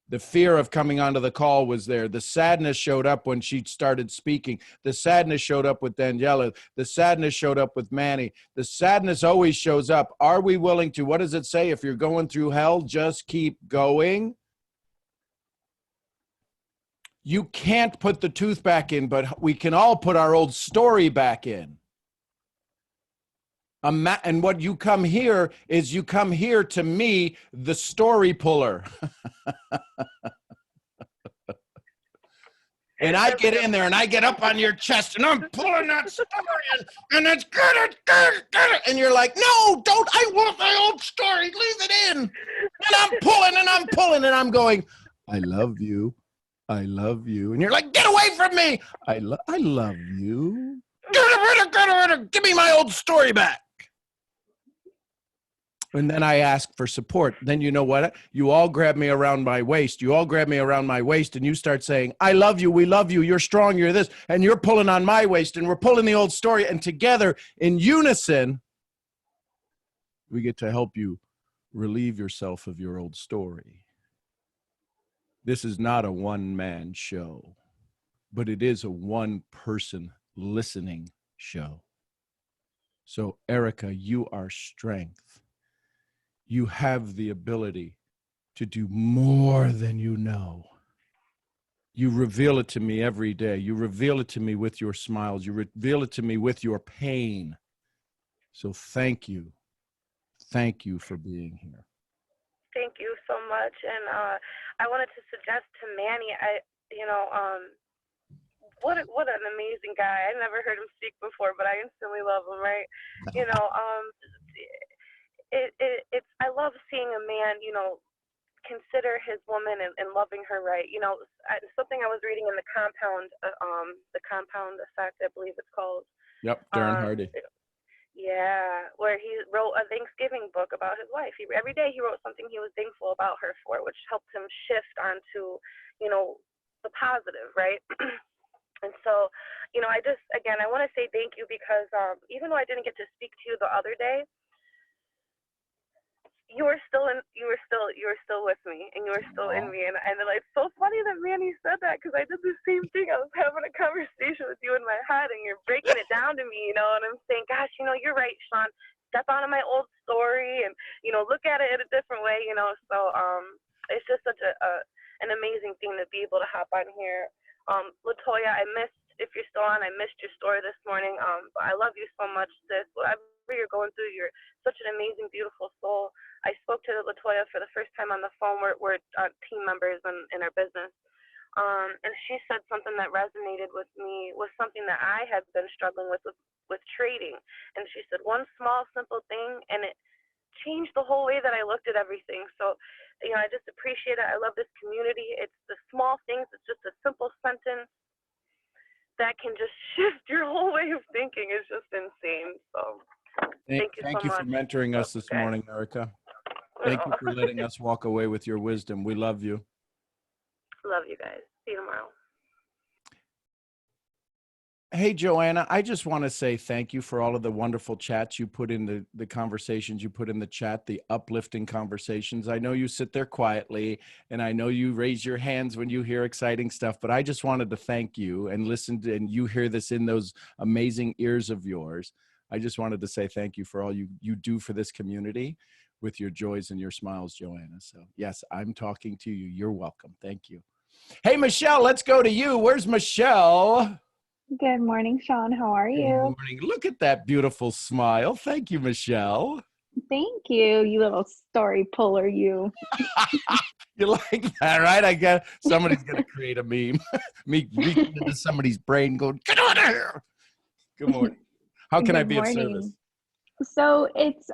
the fear of coming onto the call was there, the sadness showed up when she started speaking, the sadness showed up with Daniela, the sadness showed up with Manny, the sadness always shows up. Are we willing to, what does it say? If you're going through hell, just keep going. You can't put the tooth back in, but we can all put our old story back in. And what you come here is you come here to me, the story puller. And I get in there and I get up on your chest and I'm pulling that story and it's good. And you're like, no, don't, I want my old story, leave it in. And I'm pulling and I'm going, I love you. I love you. And you're like, get away from me. I love you. Give me my old story back. And then I ask for support. Then you know what? You all grab me around my waist. And you start saying, I love you. We love you. You're strong. You're this. And you're pulling on my waist and we're pulling the old story. And together in unison, we get to help you relieve yourself of your old story. This is not a one-man show, but it is a one-person listening show. So Erica, you are strength. You have the ability to do more than you know. You reveal it to me every day. You reveal it to me with your smiles. You reveal it to me with your pain. So thank you. Thank you for being here. Thank you so much. And I wanted to suggest to Manny, what an amazing guy. I never heard him speak before, but I instantly love him, right? I love seeing a man, consider his woman and loving her right. Something I was reading in the Compound Effect, I believe it's called. Yep, Darren Hardy. Yeah, where he wrote a Thanksgiving book about his wife. Every day he wrote something he was thankful about her for, which helped him shift onto, the positive, right? And so, I want to say thank you because even though I didn't get to speak to you the other day, you were still with me, and you were still in me, and it's so funny that Manny said that because I did the same thing. I was having a conversation with you in my head, and you're breaking it down to me, and I'm saying, gosh, you're right, Sean. Step out of my old story, and look at it in a different way, So it's just such an amazing thing to be able to hop on here. LaToya, if you're still on, I missed your story this morning. But I love you so much, sis. Whatever you're going through, you're such an amazing, beautiful soul. I spoke to LaToya for the first time on the phone. We're team members in our business. And she said something that resonated with me, was something that I had been struggling with trading. And she said one small, simple thing, and it changed the whole way that I looked at everything. So, I just appreciate it. I love this community. It's the small things. It's just a simple sentence that can just shift your whole way of thinking. It's just insane. So thank you so much. Thank you for mentoring us this morning, Erica. Thank you for letting us walk away with your wisdom. We love you. Love you guys. See you tomorrow. Hey, Joanna, I just want to say thank you for all of the wonderful chats you put in the conversations you put in the chat, the uplifting conversations. I know you sit there quietly and I know you raise your hands when you hear exciting stuff, but I just wanted to thank you and listen to, and you hear this in those amazing ears of yours. I just wanted to say thank you for all you do for this community with your joys and your smiles, Joanna. So yes, I'm talking to you. You're welcome. Thank you. Hey, Michelle, let's go to you. Where's Michelle? Good morning, Sean. How are Good you? morning. Look at that beautiful smile. Thank you, Michelle. Thank you, you little story puller, you. You like that, right? I got somebody's gonna create a meme. Me reaching into somebody's brain, going, "Get out of here!" Good morning. How can I Good be of service? morning. So it's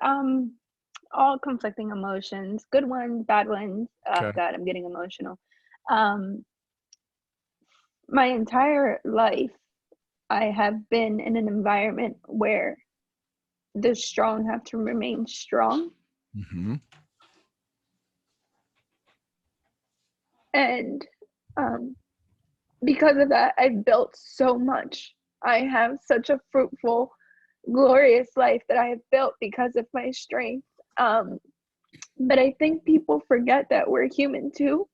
all conflicting emotions, good ones, bad ones. Oh Okay. God, I'm getting emotional. My entire life, I have been in an environment where the strong have to remain strong. Mm-hmm. And because of that, I've built so much. I have such a fruitful, glorious life that I have built because of my strength. But I think people forget that we're human too.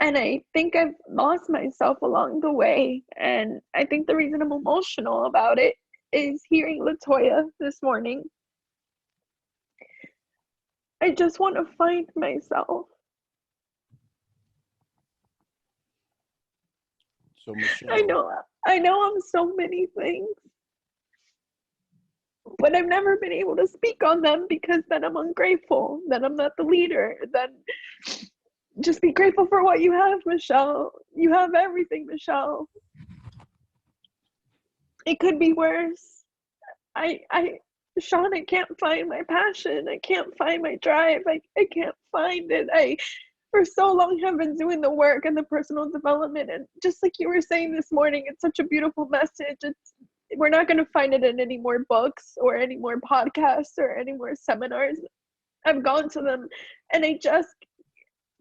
And I think I've lost myself along the way. And I think the reason I'm emotional about it is hearing Latoya this morning. I just want to find myself. So Michelle, I know I'm so many things, but I've never been able to speak on them because then I'm ungrateful, then I'm not the leader, then just be grateful for what you have, Michelle. You have everything, Michelle. It could be worse. Sean, I can't find my passion. I can't find my drive. I can't find it. I, for so long, have been doing the work and the personal development. And just like you were saying this morning, it's such a beautiful message. We're not going to find it in any more books or any more podcasts or any more seminars. I've gone to them and I just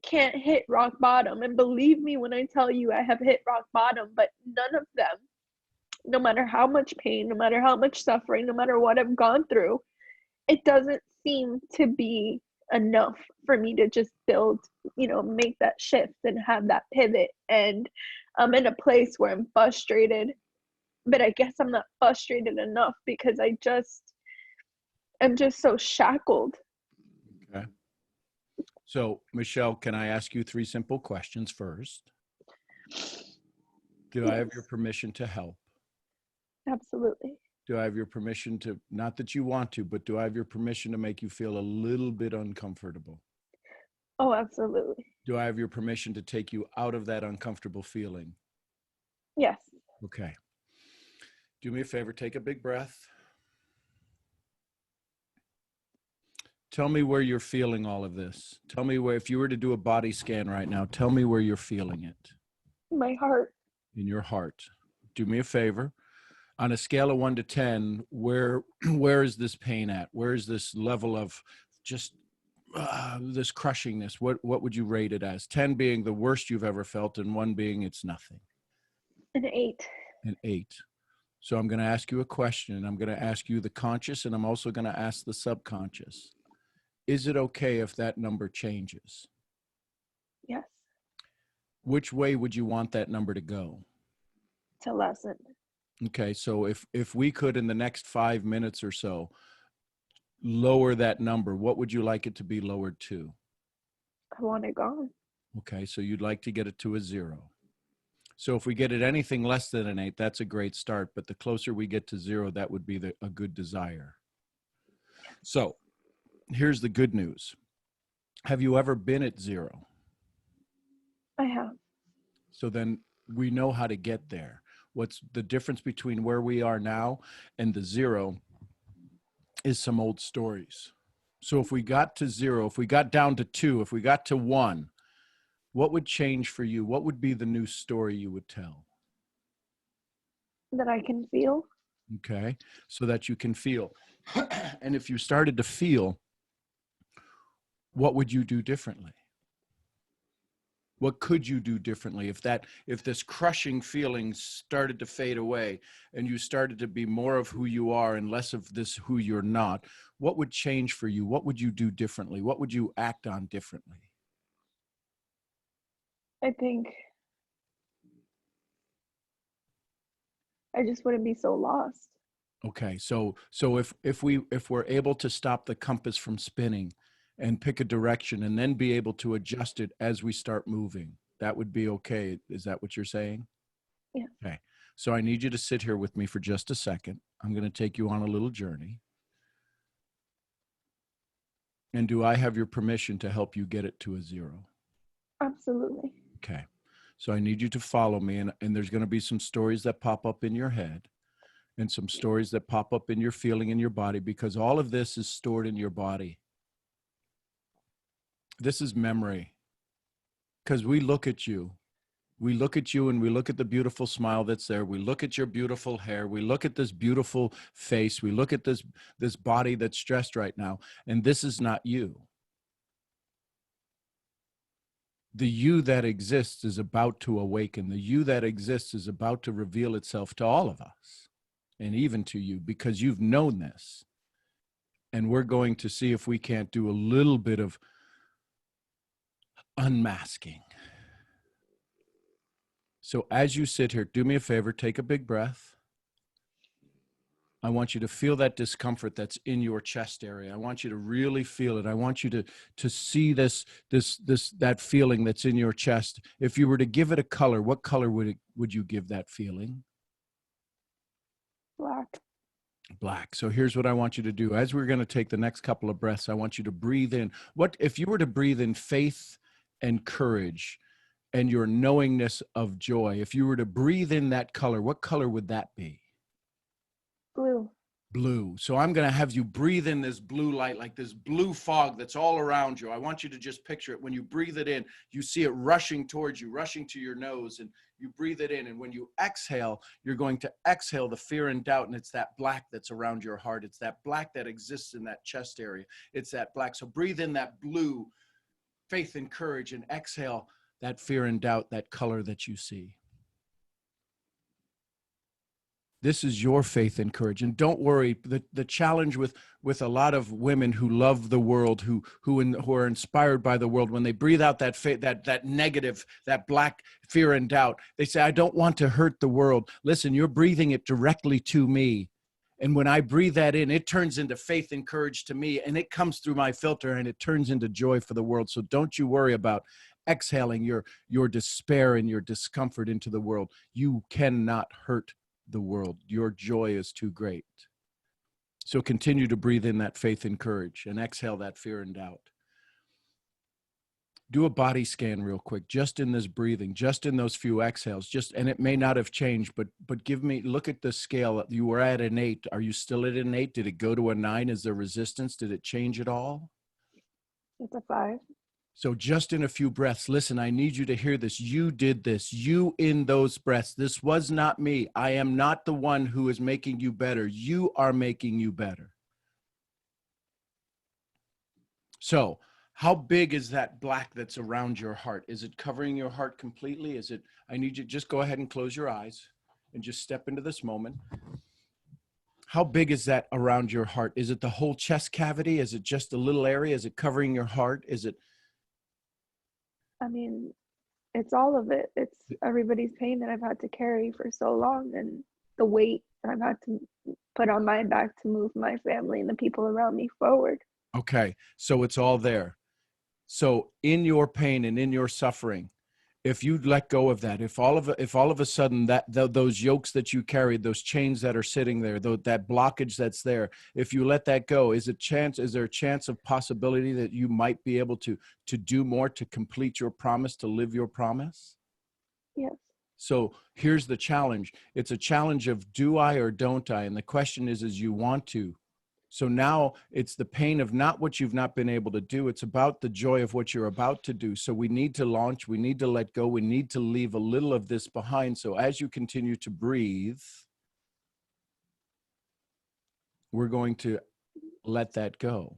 can't hit rock bottom. And believe me when I tell you I have hit rock bottom, but none of them, no matter how much pain, no matter how much suffering, no matter what I've gone through, it doesn't seem to be enough for me to just build, make that shift and have that pivot. And I'm in a place where I'm frustrated, but I guess I'm not frustrated enough because I'm just so shackled. okay. So Michelle, can I ask you 3 simple questions first? Do I have your permission to help? Absolutely. Do I have your permission to, not that you want to, but do I have your permission to make you feel a little bit uncomfortable? Oh, absolutely. Do I have your permission to take you out of that uncomfortable feeling? Yes. Okay. Do me a favor, take a big breath. Tell me where you're feeling all of this. Tell me where, if you were to do a body scan right now, tell me where you're feeling it. My heart. In your heart. Do me a favor. On a scale of 1 to 10, where is this pain at? Where is this level of just this crushingness? What would you rate it as? 10 being the worst you've ever felt and 1 being it's nothing. An 8. An 8. So I'm going to ask you a question. I'm going to ask you the conscious, and I'm also going to ask the subconscious. Is it okay if that number changes? Yes. Which way would you want that number to go? To lessen. Okay, so if we could in the next 5 minutes or so lower that number, what would you like it to be lowered to? I want it gone. Okay, so you'd like to get it to a 0. So if we get it anything less than an 8, that's a great start. But the closer we get to 0, that would be a good desire. So here's the good news. Have you ever been at 0? I have. So then we know how to get there. What's the difference between where we are now and the 0 is some old stories. So if we got to 0, if we got down to 2, if we got to 1, what would change for you? What would be the new story you would tell? That I can feel. Okay, so that you can feel. And if you started to feel, what would you do differently? What could you do differently if this crushing feeling started to fade away and you started to be more of who you are and less of this who you're not? What would change for you? What would you do differently? What would you act on differently? I think I just wouldn't be so lost. Okay, so if we're able to stop the compass from spinning and pick a direction and then be able to adjust it as we start moving, that would be okay. Is that what you're saying? Yeah. Okay. So I need you to sit here with me for just a second. I'm going to take you on a little journey. And do I have your permission to help you get it to a zero? Absolutely. Okay. So I need you to follow me, and there's going to be some stories that pop up in your head and some stories that pop up in your feeling in your body, because all of this is stored in your body. This is memory. Because we look at you. We look at you and we look at the beautiful smile that's there. We look at your beautiful hair. We look at this beautiful face. We look at this body that's stressed right now. And this is not you. The you that exists is about to awaken. The you that exists is about to reveal itself to all of us, and even to you, because you've known this. And we're going to see if we can't do a little bit of unmasking. So as you sit here, do me a favor, take a big breath. I want you to feel that discomfort that's in your chest area. I want you to really feel it. I want you to see that feeling that's in your chest. If you were to give it a color, what color would you give that feeling? Black. Black. So here's what I want you to do. As we're going to take the next couple of breaths, I want you to breathe in. What if you were to breathe in faith and courage and your knowingness of joy? If you were to breathe in that color, what color would that be? Blue. Blue. So I'm going to have you breathe in this blue light, like this blue fog that's all around you. I want you to just picture it. When you breathe it in, you see it rushing towards you, rushing to your nose, and you breathe it in. And when you exhale, you're going to exhale the fear and doubt. And it's that black that's around your heart. It's that black that exists in that chest area. It's that black. So breathe in that blue, faith and courage, and exhale that fear and doubt, that color that you see. This is your faith and courage. And don't worry, the challenge with a lot of women who love the world, who are inspired by the world, when they breathe out that faith, that negative, that black fear and doubt, they say, I don't want to hurt the world. Listen, you're breathing it directly to me. And when I breathe that in, it turns into faith and courage to me, and it comes through my filter, and it turns into joy for the world. So don't you worry about exhaling your despair and your discomfort into the world. You cannot hurt the world. Your joy is too great. So continue to breathe in that faith and courage and exhale that fear and doubt. Do a body scan real quick, just in this breathing, just in those few exhales, and it may not have changed, but look at the scale. You were at an 8. Are you still at an 8? Did it go to a 9? Is there resistance? Did it change at all? It's a 5. So just in a few breaths, listen, I need you to hear this. You did this. You in those breaths. This was not me. I am not the one who is making you better. You are making you better. So how big is that black that's around your heart? Is it covering your heart completely? I need you to just go ahead and close your eyes and just step into this moment. How big is that around your heart? Is it the whole chest cavity? Is it just a little area? Is it covering your heart? Is it? I mean, it's all of it. It's everybody's pain that I've had to carry for so long, and the weight I've had to put on my back to move my family and the people around me forward. Okay, so it's all there. So in your pain and in your suffering, if you let go of that, if all of a sudden those yokes that you carried, those chains that are sitting there, that blockage that's there, if you let that go, is there a chance of possibility that you might be able to do more, to complete your promise, to live your promise? Yes. So here's the challenge. It's a challenge of do I or don't I? And the question is you want to. So now it's the pain of not what you've not been able to do. It's about the joy of what you're about to do. So we need to launch. We need to let go. We need to leave a little of this behind. So as you continue to breathe, we're going to let that go.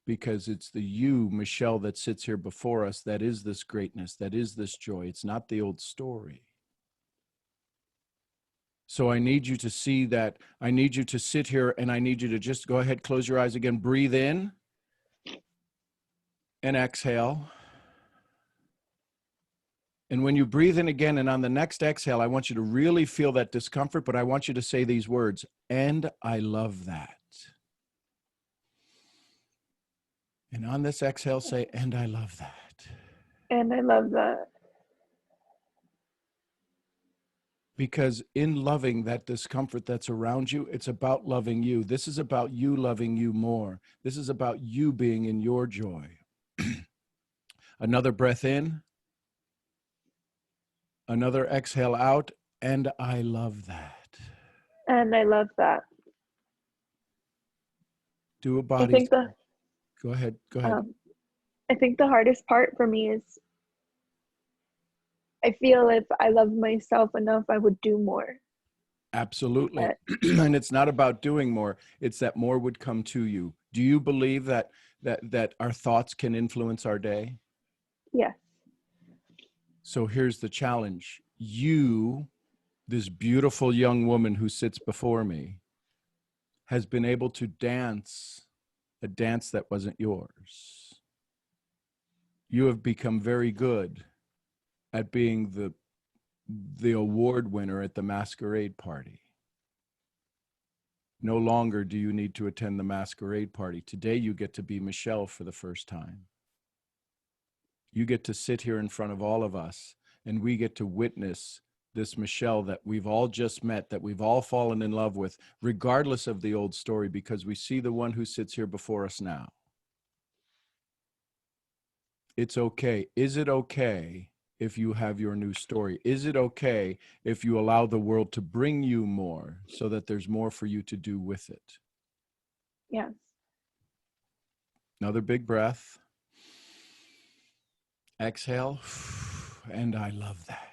because it's the you, Michelle, that sits here before us that is this greatness, that is this joy. It's not the old story. So I need you to see that. I need you to sit here, and I need you to just go ahead, close your eyes again, breathe in and exhale. And when you breathe in again and on the next exhale, I want you to really feel that discomfort, but I want you to say these words, and I love that. And on this exhale, say, and I love that. And I love that. Because in loving that discomfort that's around you, it's about loving you. This is about you loving you more. This is about you being in your joy. Another breath in. Another exhale out. And I love that. And I love that. Do a I body. think the Go ahead. Go ahead. I think the hardest part for me is I feel if I love myself enough, I would do more. Absolutely. And it's not about doing more. It's that more would come to you. Do you believe that our thoughts can influence our day? Yes. So here's the challenge. You, this beautiful young woman who sits before me, has been able to dance a dance that wasn't yours. You have become very good at being the award winner at the masquerade party. No longer do you need to attend the masquerade party. Today you get to be Michelle for the first time. You get to sit here in front of all of us, and we get to witness this Michelle that we've all just met, that we've all fallen in love with, regardless of the old story, because we see the one who sits here before us now. It's okay. Is it okay if you have your new story? Is it okay if you allow the world to bring you more so that there's more for you to do with it? Yes. Another big breath. Exhale. And I love that.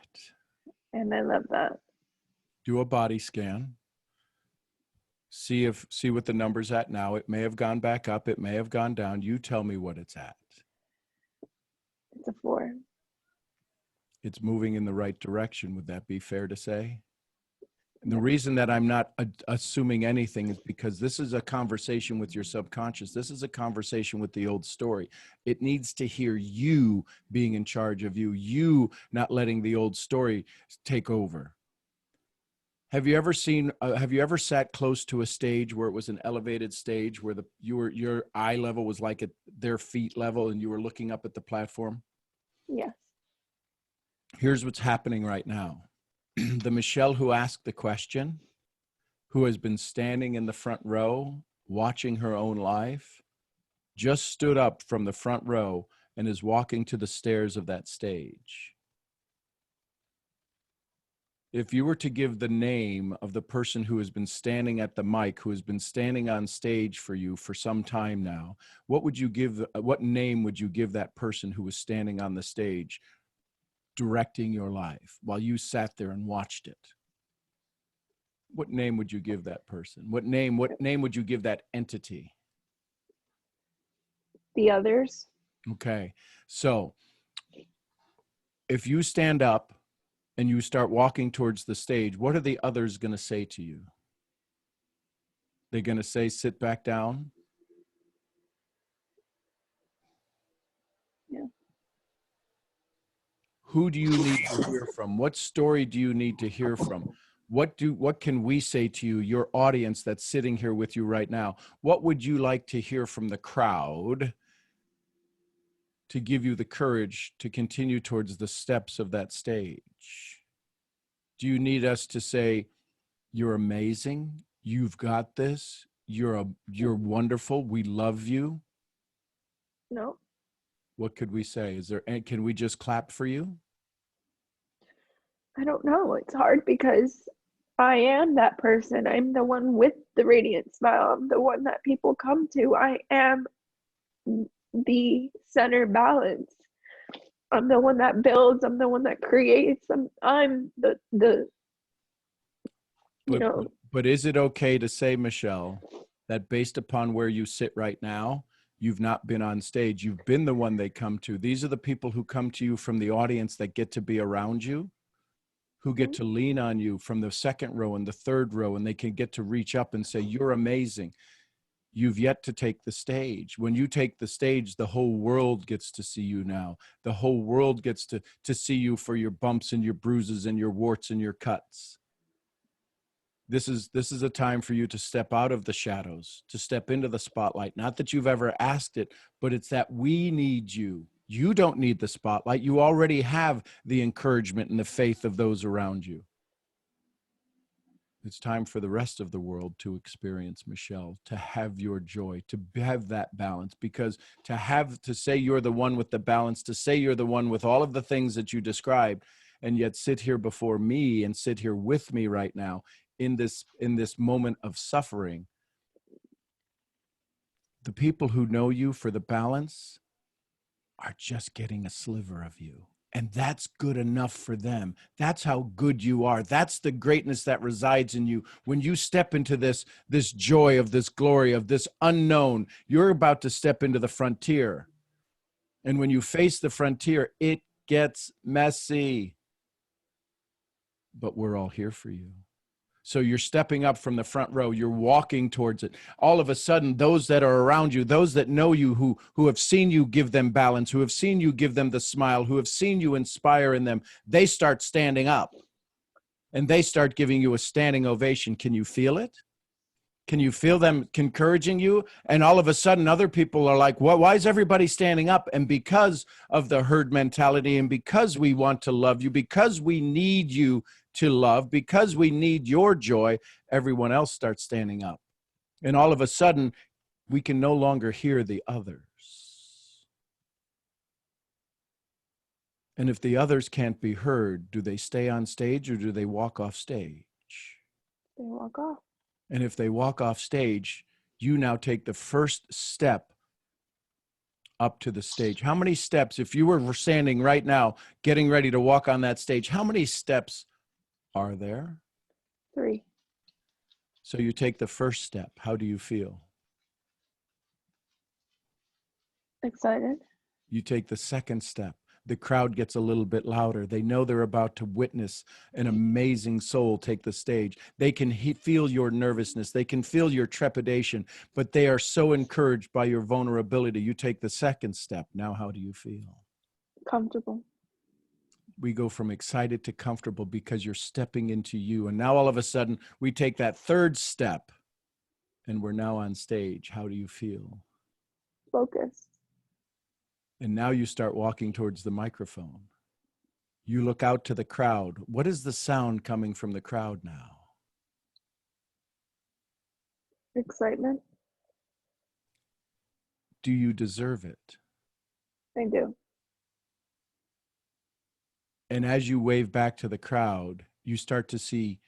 And I love that. Do a body scan. See what the number's at now. It may have gone back up. It may have gone down. You tell me what it's at. It's a 4. It's moving in the right direction. Would that be fair to say? And the reason that I'm not assuming anything is because this is a conversation with your subconscious. This is a conversation with the old story. It needs to hear you being in charge of you not letting the old story take over. Have you ever sat close to a stage where it was an elevated stage where your eye level was like at their feet level and you were looking up at the platform? Yes. Here's what's happening right now. The Michelle who asked the question, who has been standing in the front row, watching her own life, just stood up from the front row and is walking to the stairs of that stage. If you were to give the name of the person who has been standing at the mic, who has been standing on stage for you for some time now, what name would you give that person who was standing on the stage directing your life while you sat there and watched it? What name would you give that person? What name would you give that entity? The others. Okay. So if you stand up and you start walking towards the stage, what are the others going to say to you? They're going to say, sit back down. Yeah. Who do you need to hear from? What story do you need to hear from? What can we say to you, your audience that's sitting here with you right now? What would you like to hear from the crowd to give you the courage to continue towards the steps of that stage? Do you need us to say, you're amazing, you've got this, you're wonderful, we love you? No. What could we say? Can we just clap for you? I don't know. It's hard because I am that person. I'm the one with the radiant smile. I'm the one that people come to. I am the center balance. I'm the one that builds. I'm the one that creates. I'm the But is it okay to say, Michelle, that based upon where you sit right now, You've not been on stage. You've been the one they come to. These are the people who come to you from the audience that get to be around you, who get to lean on you from the second row and the third row, and they can get to reach up and say, you're amazing. You've yet to take the stage. When you take the stage, the whole world gets to see you now. The whole world gets to see you for your bumps and your bruises and your warts and your cuts. This is a time for you to step out of the shadows, to step into the spotlight. Not that you've ever asked it, but it's that we need you. You don't need the spotlight. You already have the encouragement and the faith of those around you. It's time for the rest of the world to experience Michelle, to have your joy, to have that balance, because to say you're the one with the balance, to say you're the one with all of the things that you described, and yet sit here before me and sit here with me right now in this moment of suffering. The people who know you for the balance are just getting a sliver of you. And that's good enough for them. That's how good you are. That's the greatness that resides in you. When you step into this joy of this glory of this unknown, you're about to step into the frontier. And when you face the frontier, it gets messy. But we're all here for you. So you're stepping up from the front row, you're walking towards it. All of a sudden, those that are around you, those that know you, who have seen you give them balance, who have seen you give them the smile, who have seen you inspire in them, they start standing up and they start giving you a standing ovation. Can you feel it? Can you feel them encouraging you? And all of a sudden, other people are like, why is everybody standing up? And because of the herd mentality, and because we want to love you, because we need you to love, because we need your joy, everyone else starts standing up. And all of a sudden, we can no longer hear the others. And if the others can't be heard, do they stay on stage or do they walk off stage? They walk off. And if they walk off stage, you now take the first step up to the stage. How many steps, if you were standing right now, getting ready to walk on that stage, how many steps are there? 3. So you take the first step. How do you feel? Excited. You take the second step. The crowd gets a little bit louder. They know they're about to witness an amazing soul take the stage. They can feel your nervousness. They can feel your trepidation, but they are so encouraged by your vulnerability. You take the second step. Now, how do you feel? Comfortable. We go from excited to comfortable because you're stepping into you. And now all of a sudden we take that third step and we're now on stage. How do you feel? Focus. And now you start walking towards the microphone. You look out to the crowd. What is the sound coming from the crowd now? Excitement. Do you deserve it? I do. And as you wave back to the crowd, you start to see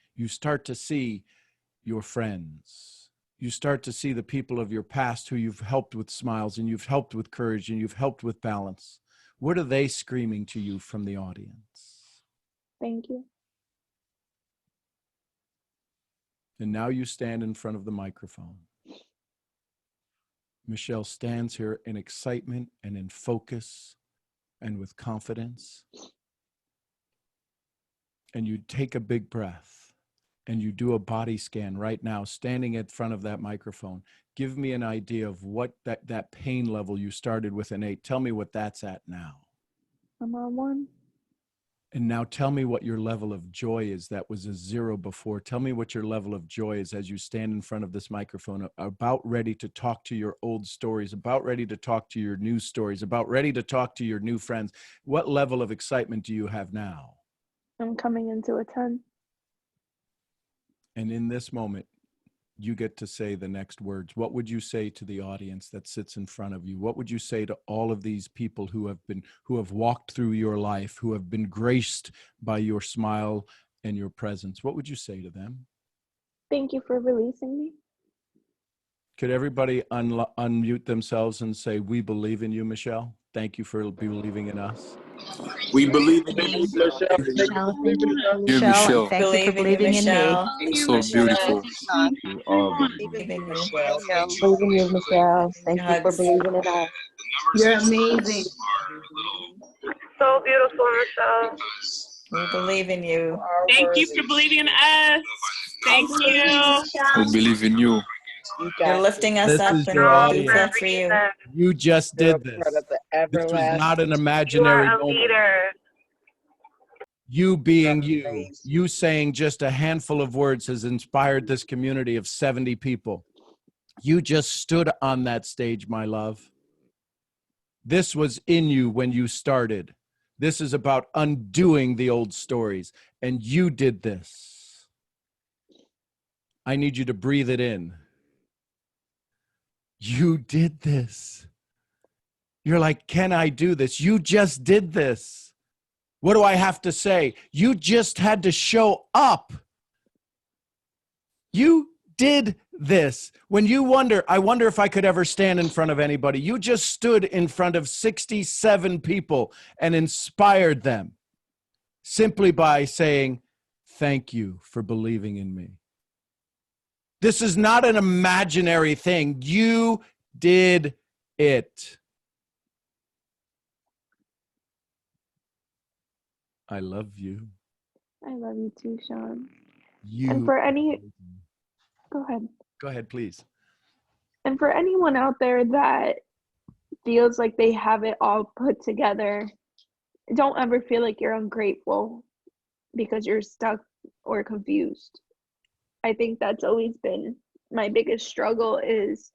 your friends. You start to see the people of your past who you've helped with smiles and you've helped with courage and you've helped with balance. What are they screaming to you from the audience? Thank you. And now you stand in front of the microphone. Michelle stands here in excitement and in focus and with confidence. And you take a big breath. And you do a body scan right now, standing in front of that microphone. Give me an idea of what that pain level you started with an 8. Tell me what that's at now. I'm on 1. And now tell me what your level of joy is. That was a 0 before. Tell me what your level of joy is as you stand in front of this microphone, about ready to talk to your old stories, about ready to talk to your new stories, about ready to talk to your new friends. What level of excitement do you have now? I'm coming into a 10. And in this moment, you get to say the next words. What would you say to the audience that sits in front of you? What would you say to all of these people who have walked through your life, who have been graced by your smile and your presence? What would you say to them? Thank you for releasing me. Could everybody unmute themselves and say, "We believe in you, Michelle. Thank you for believing in us." We believe in you, Michelle, Michelle. thank you for believing in us. Dear Michelle, Thank you for believing in me. you're so beautiful. We all Believe believe. in you. Believe in you, Michelle. Thank you for believing in us. You're amazing. So beautiful, Michelle. We believe in you. Thank you for believing in us. Thank you. I believe in you. You're lifting us This up is and your we'll do audience. that for you. You just You're did a part this. of the This was everlasting. not an You imaginary are a moment. leader. You being you, you saying just a handful of words has inspired this community of 70 people. You just stood on that stage, my love. This was in you when you started. This is about undoing the old stories, and you did this. I need you to breathe it in. You did this. You're like, can I do this? You just did this. What do I have to say? You just had to show up. You did this. When you wonder, I wonder if I could ever stand in front of anybody. You just stood in front of 67 people and inspired them simply by saying, thank you for believing in me. This is not an imaginary thing. You did it. I love you. I love you too, Sean. You. And for any, go ahead. Go ahead, please. And for anyone out there that feels like they have it all put together, don't ever feel like you're ungrateful because you're stuck or confused. I think that's always been my biggest struggle is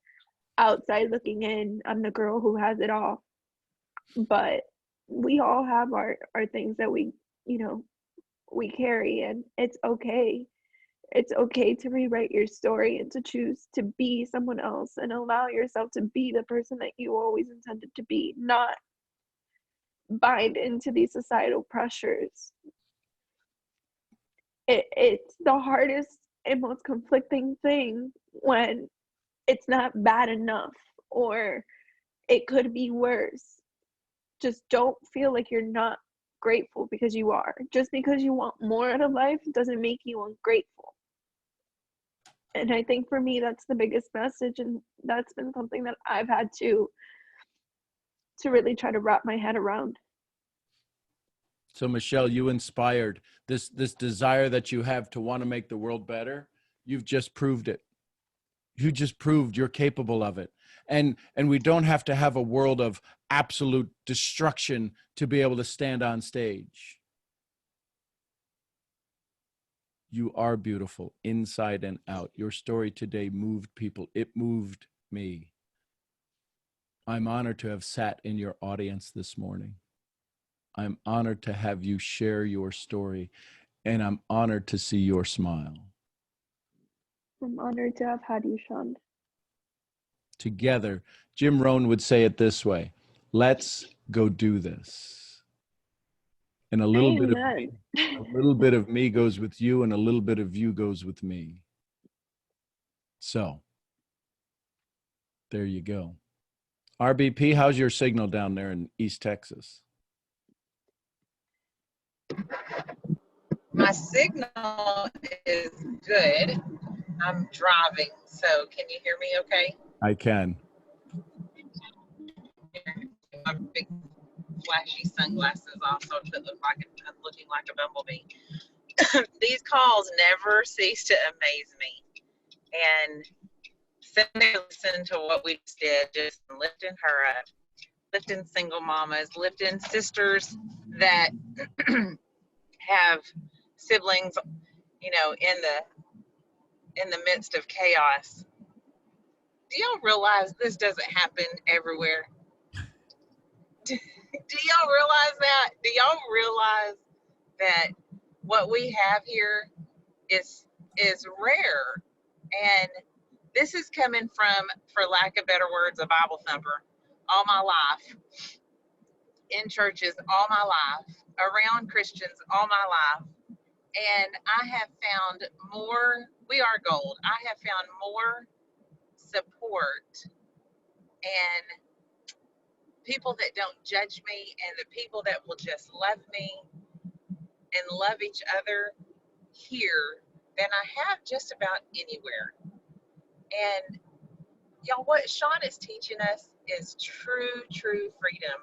outside looking in. I'm the girl who has it all. But we all have our things that we, we carry, and it's okay. It's okay to rewrite your story and to choose to be someone else and allow yourself to be the person that you always intended to be, not bind into these societal pressures. It's the hardest and most conflicting thing when it's not bad enough or it could be worse. Just don't feel like you're not grateful because you are. Just because you want more out of life doesn't make you ungrateful. And I think for me, that's the biggest message. And that's been something that I've had to really try to wrap my head around. So Michelle, you inspired this desire that you have to want to make the world better. You've just proved it. You just proved you're capable of it. And we don't have to have a world of absolute destruction to be able to stand on stage. You are beautiful inside and out. Your story today moved people. It moved me. I'm honored to have sat in your audience this morning. I'm honored to have you share your story, and I'm honored to see your smile. I'm honored to have had you, Sean. Together, Jim Rohn would say it this way: let's go do this. And a little bit of me goes with you, and a little bit of you goes with me. So there you go. RBP, how's your signal down there in East Texas? My signal is good. I'm driving, so can you hear me okay? I can. My big flashy sunglasses off so it look like I'm looking like a bumblebee. These calls never cease to amaze me. And sitting there listening to what we just did, just lifting her up, lifting single mamas, lifting sisters that have siblings, in the midst of chaos. Do y'all realize this doesn't happen everywhere? Do y'all realize that? Do y'all realize that what we have here is rare? And this is coming from, for lack of better words, a Bible thumper all my life, in churches all my life, around Christians all my life. And I have found more, we are gold. I have found more support and people that don't judge me, and the people that will just love me and love each other here than I have just about anywhere. And y'all, what Sean is teaching us is true freedom.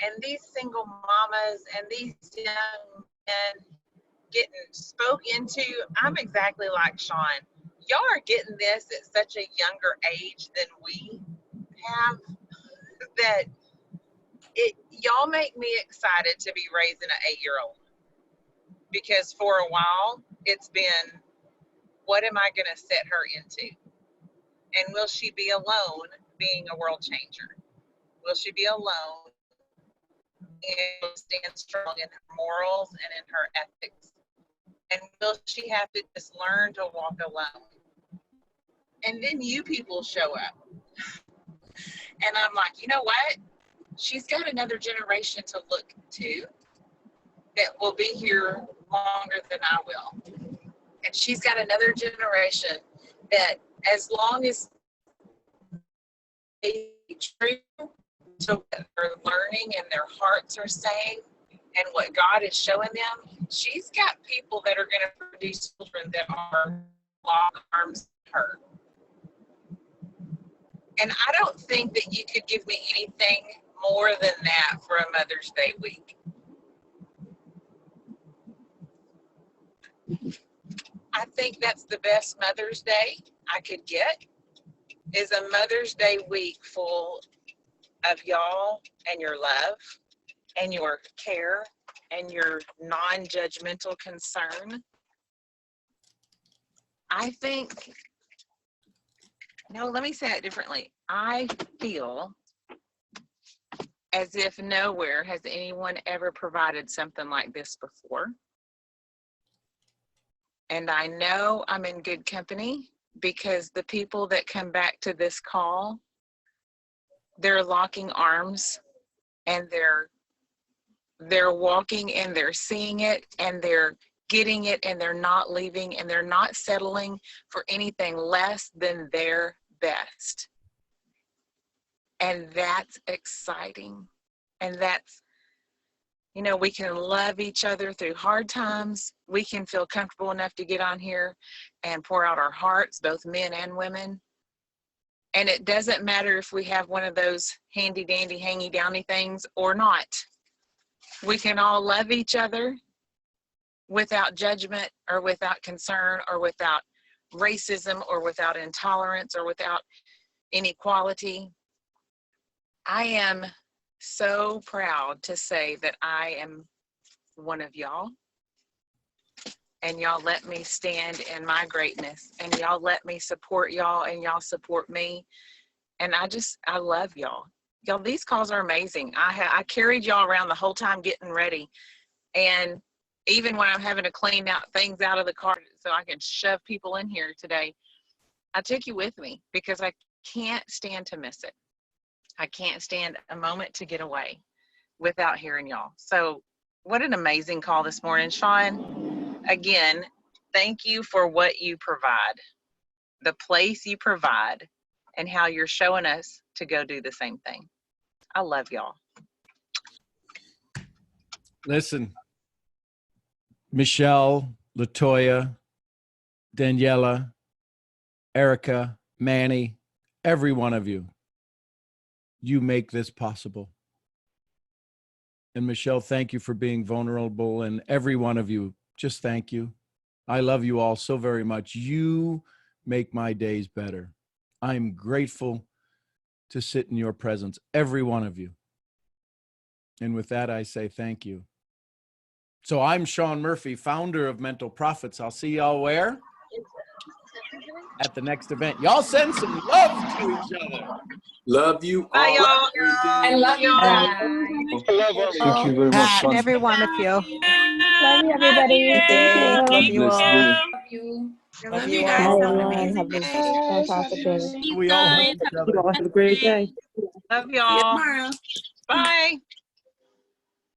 And these single mamas and these young men getting spoke into, I'm exactly like Sean. Y'all are getting this at such a younger age than we have, that y'all make me excited to be raising an 8-year-old. Because for a while, it's been, what am I going to set her into? And will she be alone being a world changer? Will she be alone and stand strong in her morals and in her ethics? And will she have to just learn to walk alone? And then you people show up. And I'm like, you know what? She's got another generation to look to that will be here longer than I will. And she's got another generation that, as long as they true to what they're learning and their hearts are saying and what God is showing them, she's got people that are going to produce children that are lock arms with her. And I don't think that you could give me anything more than that for a Mother's Day week. I think that's the best Mother's Day I could get, is a Mother's Day week full of y'all and your love and your care and your non-judgmental concern. I think, no, let me say it differently. I feel as if nowhere has anyone ever provided something like this before. And I know I'm in good company, because the people that come back to this call, they're locking arms and they're walking and they're seeing it and they're getting it and they're not leaving and they're not settling for anything less than their best. And that's exciting. And that's, you know, we can love each other through hard times. We can feel comfortable enough to get on here and pour out our hearts, both men and women. And it doesn't matter if we have one of those handy dandy hangy downy things or not. We can all love each other without judgment or without concern or without racism or without intolerance or without inequality. I am so proud to say that I am one of y'all, and y'all let me stand in my greatness, and y'all let me support y'all, and y'all support me. And I love y'all. Y'all, these calls are amazing. I carried y'all around the whole time getting ready. And even when I'm having to clean out things out of the car so I can shove people in here today, I took you with me because I can't stand to miss it. I can't stand a moment to get away without hearing y'all. So what an amazing call this morning. Sean, again, thank you for what you provide, the place you provide, and how you're showing us to go do the same thing. I love y'all. Listen, Michelle, Latoya, Daniela, Erica, Manny, every one of you, you make this possible. And Michelle, thank you for being vulnerable. And every one of you, just thank you. I love you all so very much. You make my days better. I'm grateful to sit in your presence, every one of you. And with that, I say thank you. So I'm Sean Murphy, founder of Mental Profits. I'll see y'all where? At the next event. Y'all send some love to each other. Love you all. Bye, y'all. I love you guys. Thank you very much, Sean. Every one of you. Love you, everybody. Thank you. Love you all. Bless Love you. I Love love you you guys. guys. Have an Everyone, amazing have a day. fantastic day. We all love each other. Have a great day. Love See you y'all. tomorrow. Bye.